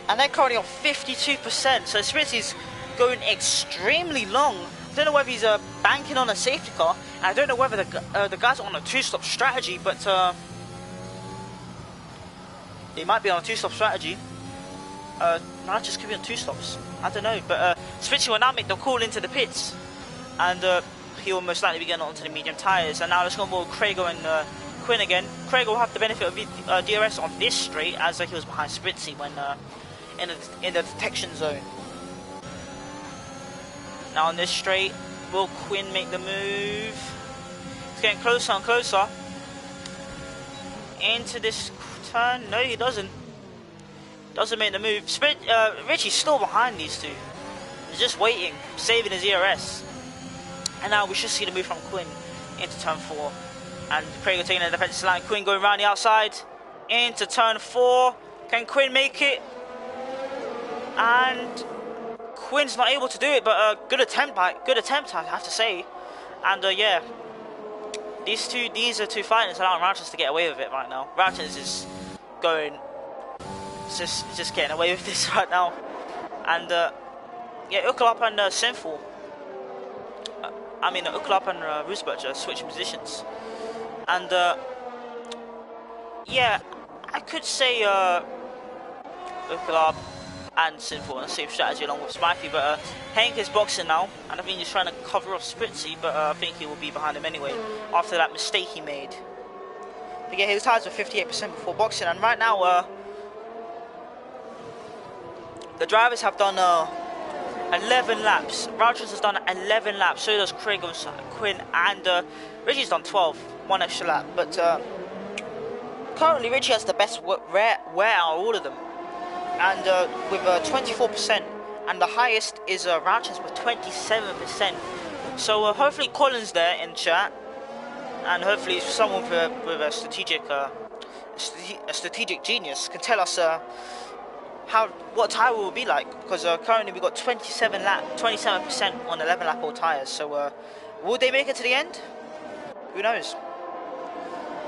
A: And they're currently on 52%. So Spritzy's going extremely long. I don't know whether he's banking on a safety car. And I don't know whether the guys are on a 2-stop strategy, but they might be on a 2-stop strategy. No, just could be on 2 stops. I don't know, but Spritzy will now make the call into the pits, and he will most likely be getting onto the medium tyres. And now let's go more Craigo and Quinn again. Craigo will have the benefit of DRS on this straight, as he was behind Spritzy when in the detection zone. Now on this straight, will Quinn make the move? It's getting closer and closer into this turn. No, he doesn't. Doesn't make the move. Richie's still behind these two. He's just waiting, saving his ERS. And now we should see the move from Quinn into turn 4. And Craigo taking the defensive line. Quinn going around the outside into turn 4. Can Quinn make it? And Quinn's not able to do it, but good attempt, I have to say. And yeah, these are two fighters allowing Rouchens to get away with it right now. Rouchens is going, just getting away with this right now. And yeah, Ukalap and Sinful. Ukalap and Roosberg are switching positions. And yeah, I could say Ukalap and Sinful on the same strategy along with Spiky, but Henk is boxing now, and I think he's trying to cover off Spritzy, but I think he will be behind him anyway after that mistake he made. But yeah, his tyres were 58% before boxing, and right now the drivers have done 11 laps. Rouchens has done 11 laps, so does Craigo, Quinn, and Richie's done 12, 1 extra lap. But currently Richie has the best wear out of all of them, and with 24%, and the highest is Rouchens with 27%. So hopefully Colin's there in chat, and hopefully someone with a strategic genius can tell us what tyre will be like, because currently we've got 27% on 11 lap old tyres. So will they make it to the end? Who knows?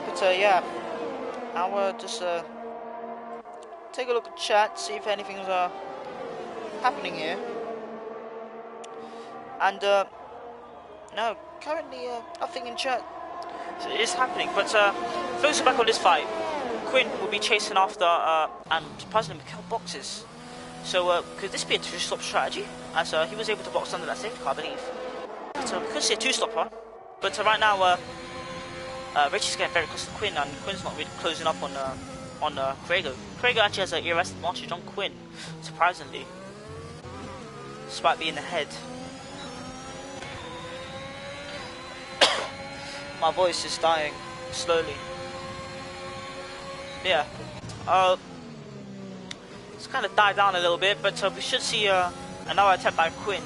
A: But yeah, now just take a look at chat, see if anything's happening here. And no, currently nothing in chat is happening. But focusing back on this fight, Quinn will be chasing after and surprisingly Mikel boxes. So could this be a two-stop strategy? As he was able to box under that safety car, I believe. So we could see a two-stopper. But right now, Richie's getting very close to Quinn, and Quinn's not really closing up on Crago. Crago actually has an ERS advantage on Quinn, surprisingly, despite being ahead. My voice is dying slowly. Yeah, it's kind of died down a little bit, but we should see another attempt by Quinn.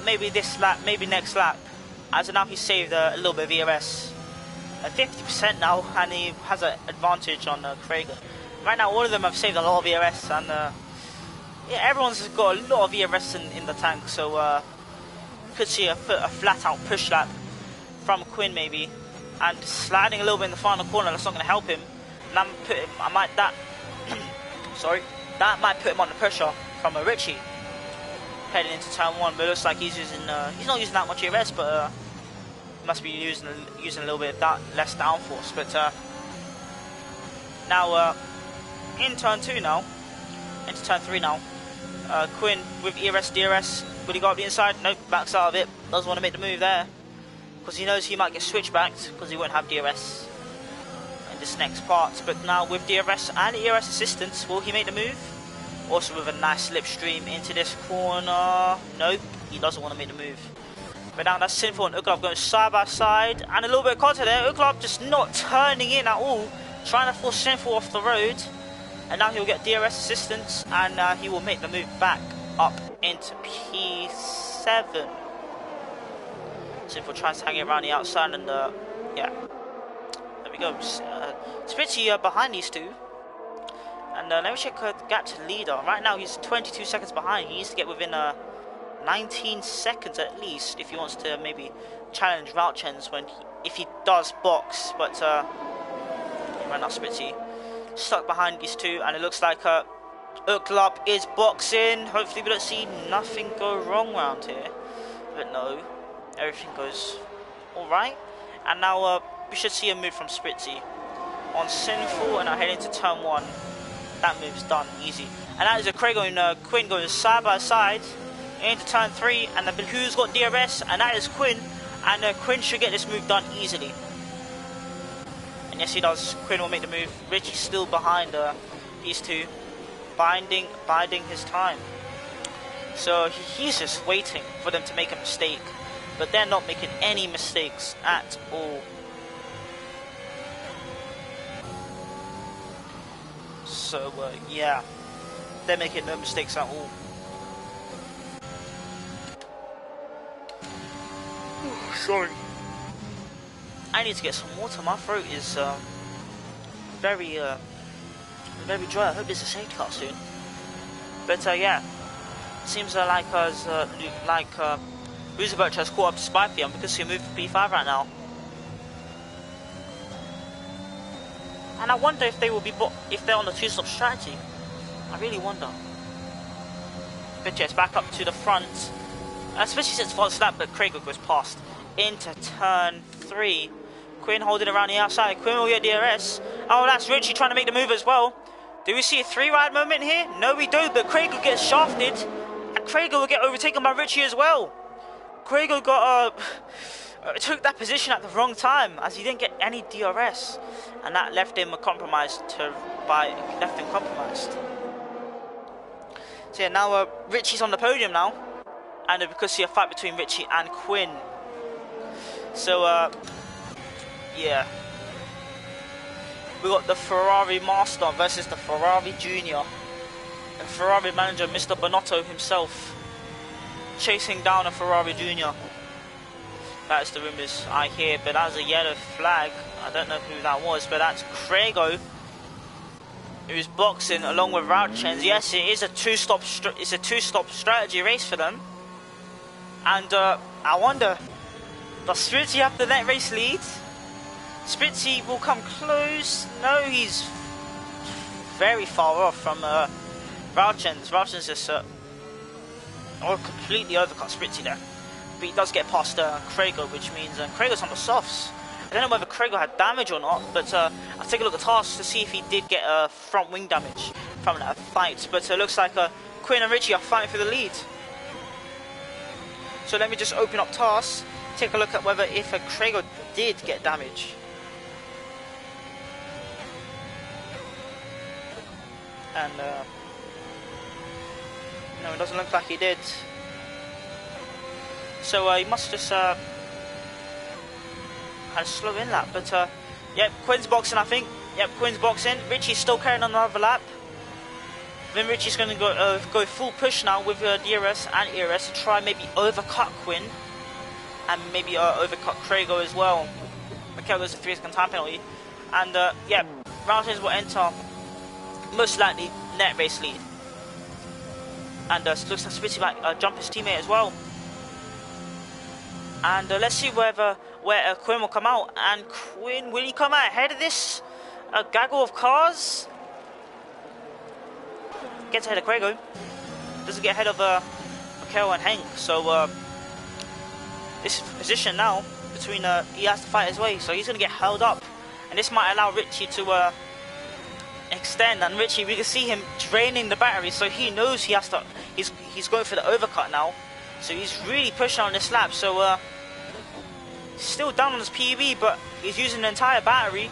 A: Maybe this lap, maybe next lap. As of now, he's saved a little bit of ERS. 50% now, and he has an advantage on Craig. Right now, all of them have saved a lot of ERS, and yeah, everyone's got a lot of ERS in the tank. So you could see a flat-out push lap from Quinn, maybe, and sliding a little bit in the final corner. That's not going to help him. And sorry, that might put him under pressure from Richie heading into turn 1, but it looks like he's using he's not using that much ERS, but he must be using a little bit of that less downforce. But now in turn 2 now, into turn 3 now, Quinn with ERS, DRS, will he go up the inside? Nope, backs out of it, doesn't want to make the move there, because he knows he might get switchbacked, because he won't have DRS in this next part. But now with DRS and ERS assistance, will he make the move? Also with a nice slipstream into this corner. Nope, he doesn't want to make the move. But now that's Sinful and Uklop going side by side. And a little bit of contact there. Uklop just not turning in at all. Trying to force Sinful off the road. And now he'll get DRS assistance. And he will make the move back up into P7. Sinful tries to hang it around the outside. And yeah. There we go. Spitzy behind these two. And let me check the gap to the leader. Right now he's 22 seconds behind. He needs to get within 19 seconds at least if he wants to maybe challenge Rauchens if he does box. But right now Spitzy stuck behind these two, and it looks like Uklop is boxing. Hopefully we don't see nothing go wrong around here. But no, everything goes alright. And now we should see a move from Spitzy on Sinful, and I head into turn 1. That move's done, easy. And that is a Craig and Quinn going side by side into turn 3, and who's got DRS, and that is Quinn. And Quinn should get this move done easily. And yes, he does. Quinn will make the move. Richie's still behind these two, biding his time. So he's just waiting for them to make a mistake, but they're not making any mistakes at all. So yeah, they're making no mistakes at all. Sorry, I need to get some water. My throat is very dry. I hope there's a safety car soon. But yeah, seems like Roosevelt has caught up to Spyfield because he moved to P5 right now. And I wonder if they will be if they're on the two-stop strategy. I really wonder. But yes, back up to the front, especially since false lap, but Craig goes past into turn 3. Quinn holding around the outside. Quinn will get DRS. Oh, that's Richie trying to make the move as well. Do we see a 3-ride moment here? No, we don't. But Craig will get shafted, and Craig will get overtaken by Richie as well. Craig got took that position at the wrong time, as he didn't get any DRS, and that left him compromised. So yeah, now Richie's on the podium now, and we could see a fight between Richie and Quinn. So yeah, we got the Ferrari Master versus the Ferrari Junior, and Ferrari manager Mr. Bonotto himself chasing down a Ferrari Junior. That's the rumours I hear, but that's a yellow flag. I don't know who that was, but that's Craigo, who's boxing along with Rauchens. Yes, it is a two-stop strategy race for them. And I wonder, does Spitzy have the net race lead? Spitzy will come close. No, he's very far off from Rauchens. Rauchens just completely overcut Spritzy there. But he does get past Krago, which means Krago's on the softs. I don't know whether Krago had damage or not, but I'll take a look at tasks to see if he did get front wing damage from that fight. But it looks like Quinn and Richie are fighting for the lead. So let me just open up tasks, take a look at whether if Krago did get damage. And no, it doesn't look like he did. So he must just had a slow in lap. But yep, Quinn's boxing, I think. Yep, Quinn's boxing. Richie's still carrying on another lap. Then Richie's going to go full push now with DRS and ERS to try maybe overcut Quinn and maybe overcut Krago as well. Mikel goes to 3-second time penalty, and yeah, Rauchens will enter most likely net race lead. And looks like Spitzy might jump his teammate as well. And let's see where Quinn will come out. And Quinn, will he come out ahead of this gaggle of cars? Gets ahead of Krago. Doesn't get ahead of Mikel and Hank. So this position now between he has to fight his way. So he's going to get held up, and this might allow Richie to extend. And Richie, we can see him draining the battery, so he knows he has to. He's going for the overcut now. So he's really pushing on this lap. So he's still down on his PB, but he's using the entire battery.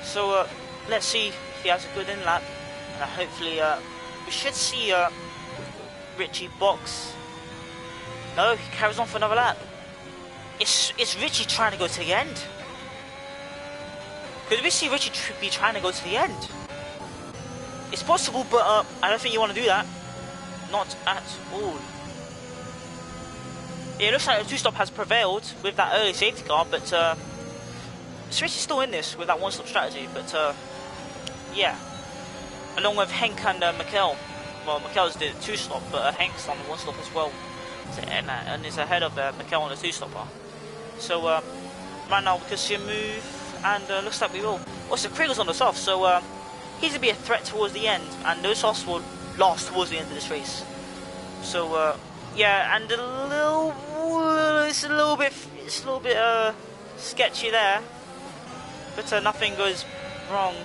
A: So let's see if he has a good in lap. And hopefully we should see Richie box. No, he carries on for another lap. Is Richie trying to go to the end? Could we see Richie be trying to go to the end? It's possible, but I don't think you want to do that. Not at all. Yeah, it looks like the two-stop has prevailed with that early safety car, but Richie's still in this with that one-stop strategy. But yeah. Along with Henk and Mikel. Well, Mikel's the two-stop, but Henk's on the one-stop as well. So, and is ahead of Mikel on the two-stopper. So right now we can see a move, and looks like we will. Also, Krago's on the soft, so he's going to be a threat towards the end, and those softs will last towards the end of this race. So yeah, and it's a little bit sketchy there, but nothing goes wrong.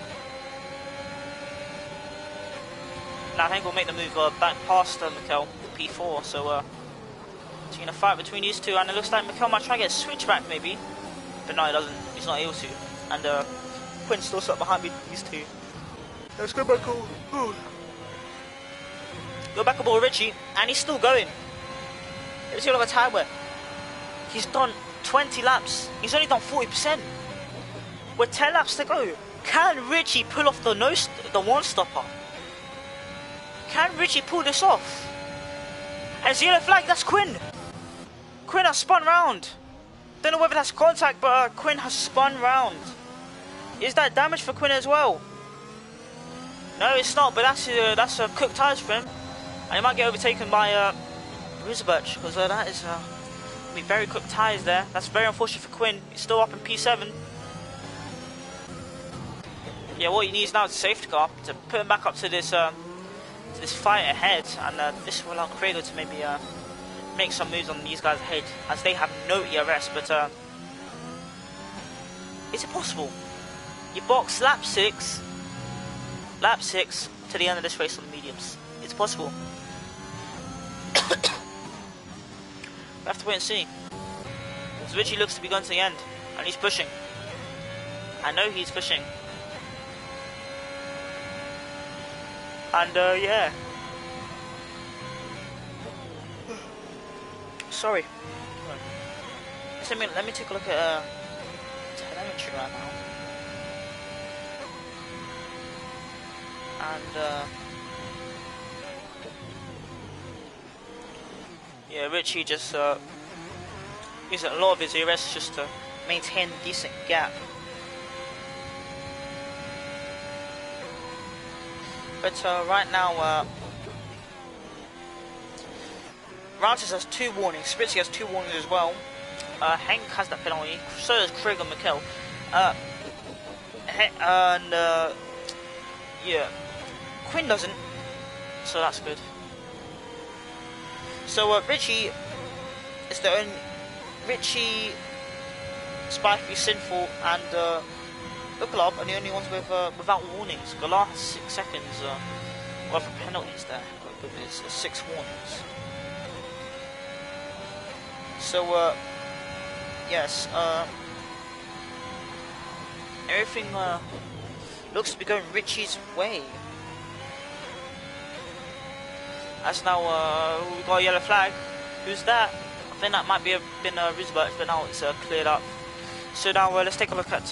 A: Now Hank will make the move back past Mikel, P4, so it's going to fight between these two, and it looks like Mikel might try to get a switchback maybe, but no, he doesn't, he's not able to, and Quinn's still stuck behind these two. Let's go back over. Go back aboard Richie, and he's still going. Let's see a time where he's done 20 laps, he's only done 40%. With 10 laps to go, can Richie pull off the one-stopper? Can Richie pull this off? And it's yellow flag, that's Quinn. Quinn has spun round. Don't know whether that's contact, but Quinn has spun round. Is that damage for Quinn as well? No, it's not, but that's cooked tires for him. And he might get overtaken by Rizabach, because that is be very cooked tires there. That's very unfortunate for Quinn. He's still up in P7. Yeah, what he needs now is a safety car to put him back up to this fight ahead, and this will allow Krago to maybe make some moves on these guys ahead, as they have no ERS. But is it possible? You box lap 6 to the end of this race on the mediums. It's possible. We have to wait and see. So Richie looks to be going to the end, and he's pushing. I know he's pushing. And yeah. Sorry. Let me take a look at telemetry right now. And yeah, Richie just uses a lot of his ERS just to maintain a decent gap. But right now, Rauchens has 2 warnings, Spritzy has 2 warnings as well. Hank has that penalty, so does Craig and Mikel. And yeah, Quinn doesn't, so that's good. So Richie is the only Spikey, Sinful, and Uglab are the only ones with without warnings. The last 6 seconds worth of penalties there. It's 6 warnings. So yes, everything looks to be going Richie's way. As now we got a yellow flag. Who's that? I think that might be been Roosevelt, but now it's cleared up. So now let's take a look at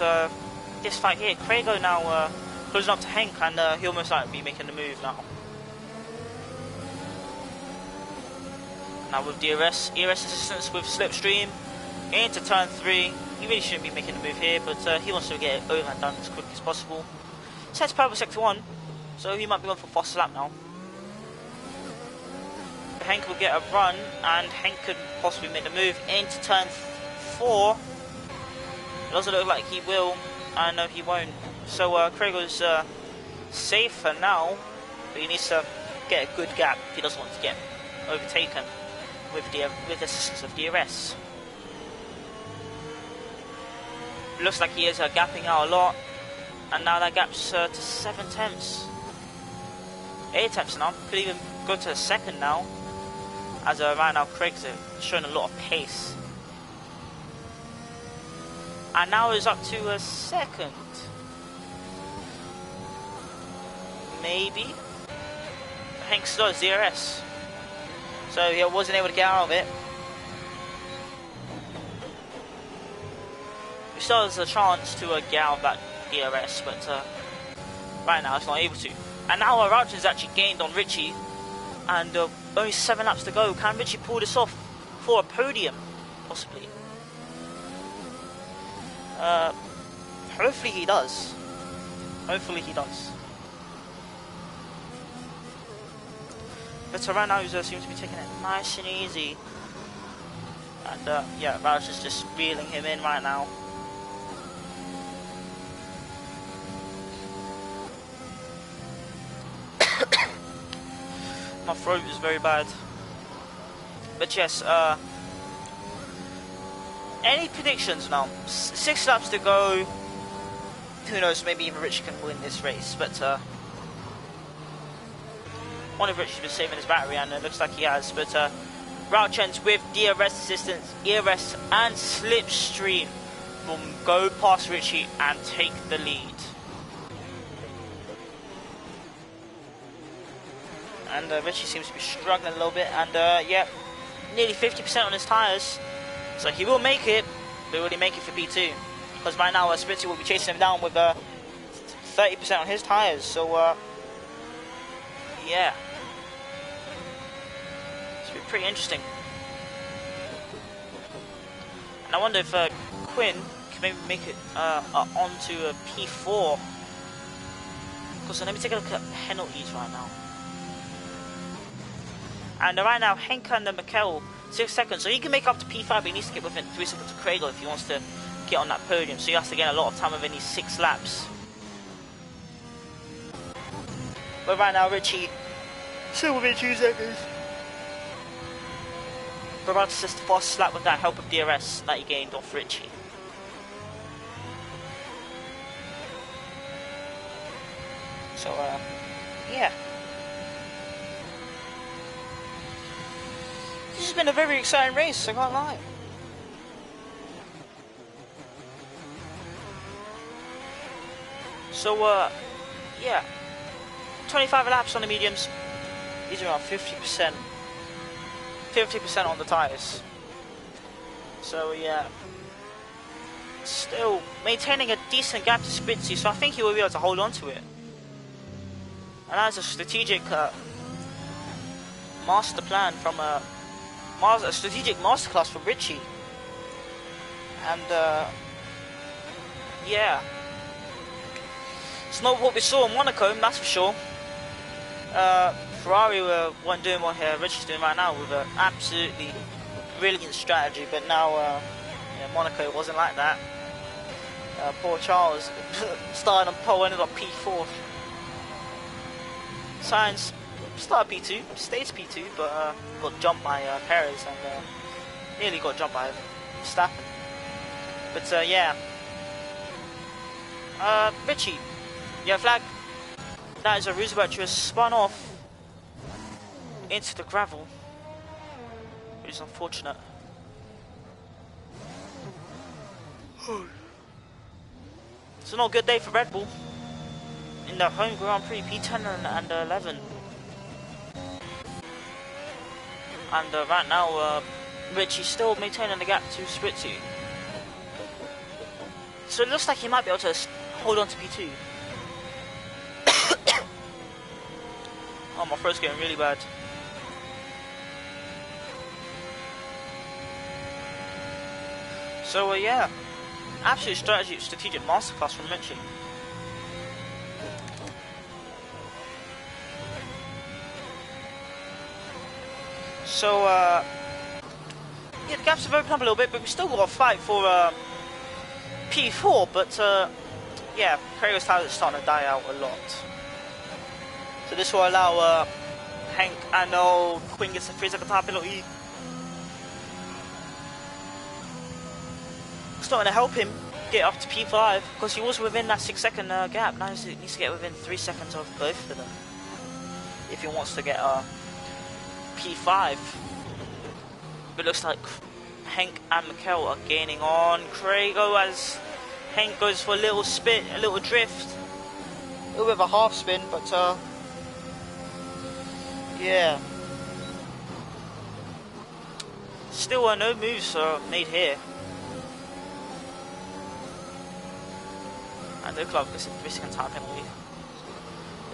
A: this fight here. Craigo now closing up to Henk, and he almost might be making the move now. Now with DRS assistance with Slipstream into turn 3. He really shouldn't be making the move here, but he wants to get it over and done as quickly as possible. Sets purple sector 1, so he might be going for fast lap now. Henk will get a run, and Henk could possibly make the move into turn 4. It doesn't look like he will, and no, he won't. So Craigo's safe for now, but he needs to get a good gap if he doesn't want to get overtaken with the assistance of DRS. Looks like he is gapping out a lot, and now that gap's to 7 tenths. 8 tenths now, could even go to a second now, as right now Craig's showing a lot of pace. And now he's up to a second. Maybe? Henk still has DRS, so he wasn't able to get out of it. He still has a chance to get out of that DRS, but right now he's not able to. And now Rajin's actually gained on Richie, and only 7 laps to go. Can Richie pull this off for a podium? Possibly. Hopefully he does. Hopefully he does. But right now he seems to be taking it nice and easy. And yeah, Raj is just reeling him in right now. My throat is very bad. But yes, any predictions now? 6 laps to go. Who knows, maybe even Richie can win this race, but one of Richie's been saving his battery, and it looks like he has, but Rauchens with DRS assistance, ERS and Slipstream will go past Richie and take the lead. And Richie seems to be struggling a little bit, and yeah, nearly 50% on his tyres, so he will make it, but will he make it for P2? Because right now Spritzy will be chasing him down with 30% on his tyres, so yeah, it's been pretty interesting. And I wonder if Quinn can maybe make it onto a P4. Because let me take a look at penalties right now. And right now, Henk and Mikel, 6 seconds. So he can make up to P5, but he needs to get within 3 seconds of Craigo if he wants to get on that podium. So he has to gain a lot of time within these 6 laps. But right now, Richie still within 2 seconds. But about to assist the fastest lap with that help of DRS that he gained off Richie. So, yeah. This has been a very exciting race, I can't lie. So, yeah. 25 laps on the mediums. These are around 50%. 50% on the tyres. So, yeah. Still maintaining a decent gap to Spitzy, so I think he will be able to hold on to it. And that's a strategic master plan from a strategic masterclass from Richie. And yeah, it's not what we saw in Monaco, that's for sure. Ferrari weren't doing what Richie's doing right now with an absolutely brilliant strategy, but now yeah, Monaco wasn't like that. Poor Charles started on pole, ended up P4. Sainz started P2, stayed P2, but got jumped by Perez and nearly got jumped by Verstappen. But yeah, Richie, yeah, flag. That is a Roosevelt who has spun off into the gravel, which is unfortunate. It's not a good day for Red Bull in the home Grand Prix, P10 and 11. And right now, Richie's still maintaining the gap to Spritzy. So it looks like he might be able to hold on to P2. Oh, my throat's getting really bad. So yeah, absolute strategic masterclass from Richie. So yeah, the gaps have opened up a little bit, but we still got a fight for P4. But yeah, Craig's tires are starting to die out a lot. So this will allow Hank and Quinn gets a 3-second time penalty. Starting to help him get up to P5 because he was within that 6-second gap. Now he needs to get within 3 seconds of both of them if he wants to get P5. But it looks like Hank and Mikel are gaining on Craigo as Hank goes for a little spin, a little drift, a little bit of a half spin, but yeah, still no moves made here. And the club gets a 3-second time penalty.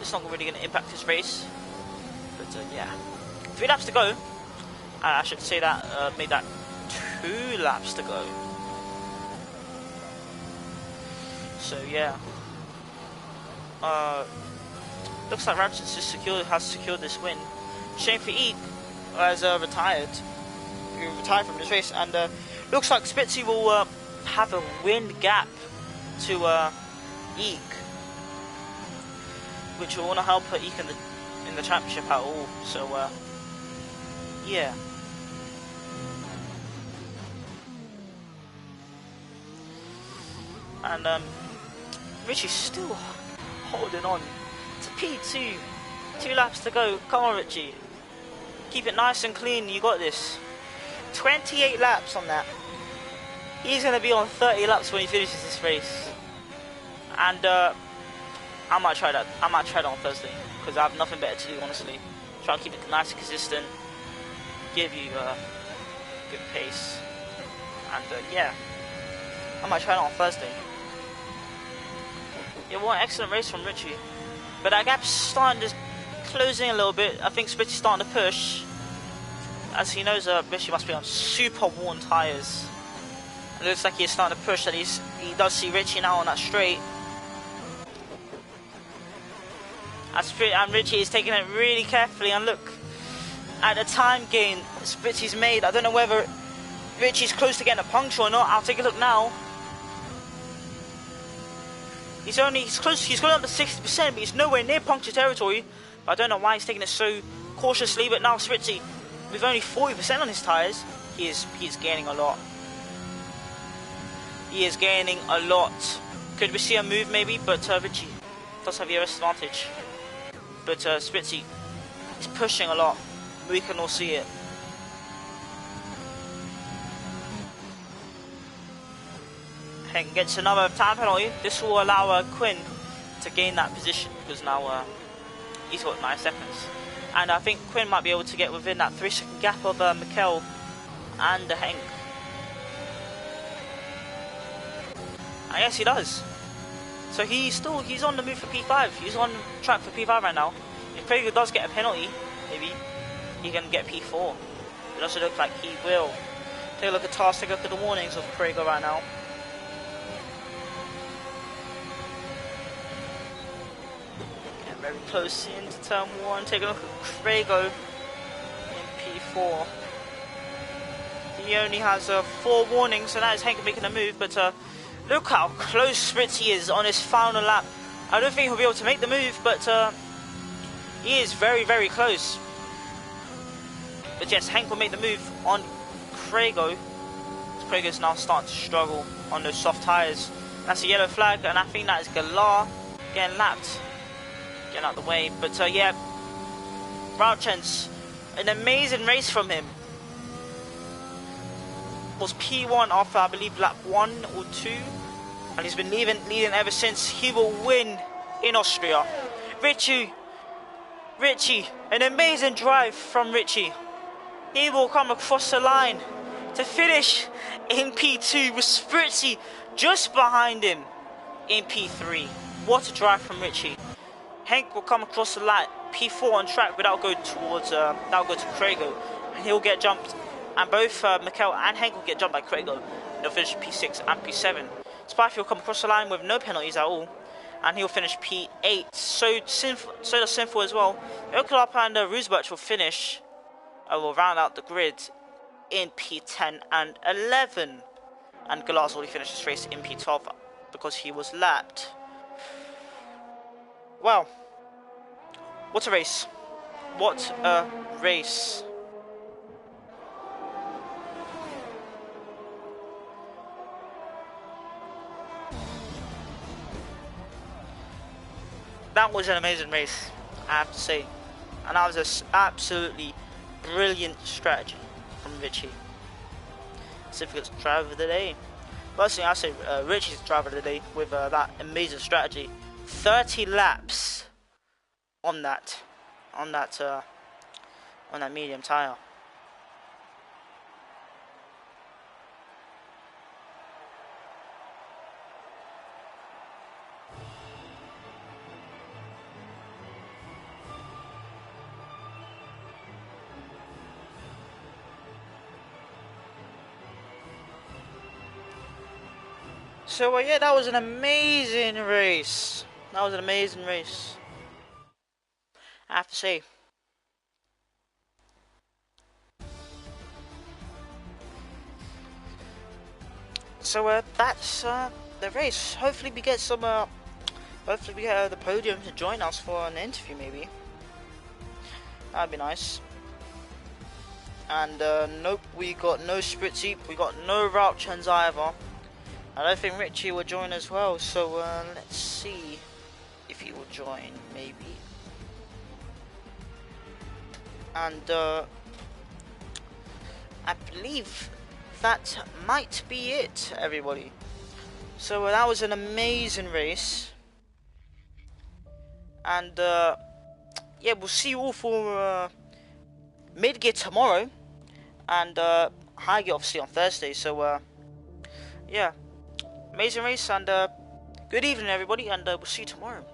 A: It's not really going to impact his race, but yeah, 3 laps to go. I should say that made that 2 laps to go. So yeah, looks like Ratchet has secured this win. Shame for Eek has retired. He retired from this race, and looks like Spitzy will have a win gap to Eek, which will want to help Eek in the championship at all. So yeah. And Richie's still holding on to P2. 2 laps to go. Come on, Richie. Keep it nice and clean. You got this. 28 laps on that. He's going to be on 30 laps when he finishes this race. And I might try that. I might try that on Thursday because I have nothing better to do, honestly. Try to keep it nice and consistent. Give you good pace. And yeah, I might try that on Thursday. Yeah, what an excellent race from Richie. But that gap's starting to close in a little bit. I think Spitzy's starting to push. As he knows, Richie must be on super worn tyres. It looks like he's starting to push, and he does see Richie now on that straight. And Richie is taking it really carefully, and look at the time gain Spitzy's made. I don't know whether Richie's close to getting a puncture or not. I'll take a look now. He's close. He's going up to 60%, but he's nowhere near puncture territory. But I don't know why he's taking it so cautiously. But now Spitzy, with only 40% on his tyres, he is gaining a lot. He is gaining a lot. Could we see a move maybe? But Richie does have the advantage. But Spitzy is pushing a lot. We can all see it. Hank gets another time penalty. This will allow Quinn to gain that position because now he's got 9 seconds. And I think Quinn might be able to get within that 3-second gap of Mikel and Hank. And yes, he does. So he's on the move for P5. He's on track for P5 right now. If Prager does get a penalty, maybe he can get P4. It also looks like he will. Take a look at tasks, take a look at the warnings of Prager right now. Getting very close into turn 1. Take a look at Prager in P4. He only has 4 warnings, so that is Hank making a move, but look how close Spritzy is on his final lap. I don't think he'll be able to make the move, but He is very, very close. But yes, Hank will make the move on Craigo. Craigo's now starting to struggle on those soft tyres. That's a yellow flag, and I think that is Galar getting lapped. Getting out of the way. But yeah, Rauchens, an amazing race from him. Was P1 after, I believe, lap 1 or 2. And he's been leading ever since. He will win in Austria. Richie, an amazing drive from Richie. He will come across the line to finish in P2 with Spritzy just behind him in P3. What a drive from Richie. Hank will come across the line, P4 on track, but that'll go to Craigo, and he'll get jumped. And both Mikel and Hank will get jumped by Craigo. They'll finish P6 and P7. Spifey will come across the line with no penalties at all, and he'll finish P8. So does Sinful as well. Okalap and Roosbach will finish, will round out the grid in P10 and 11. And Galar's already finished this race in P12 because he was lapped. Wow. What a race. What a race. That was an amazing race, I have to say. And that was an absolutely brilliant strategy from Richie. Certificate's driver of the day. Personally, I say Richie's driver of the day with that amazing strategy. 30 laps on that medium tire. So yeah, that was an amazing race. That was an amazing race, I have to say. So that's the race. Hopefully we get some. Hopefully we get the podium to join us for an interview, maybe. That'd be nice. And nope, we got no Spritzy. We got no Rauchens either. I don't think Richie will join as well, so let's see if he will join, maybe. And I believe that might be it, everybody. So that was an amazing race. And yeah, we'll see you all for mid-gear tomorrow. And high gear obviously on Thursday, so yeah. Amazing race, and good evening everybody, and we'll see you tomorrow.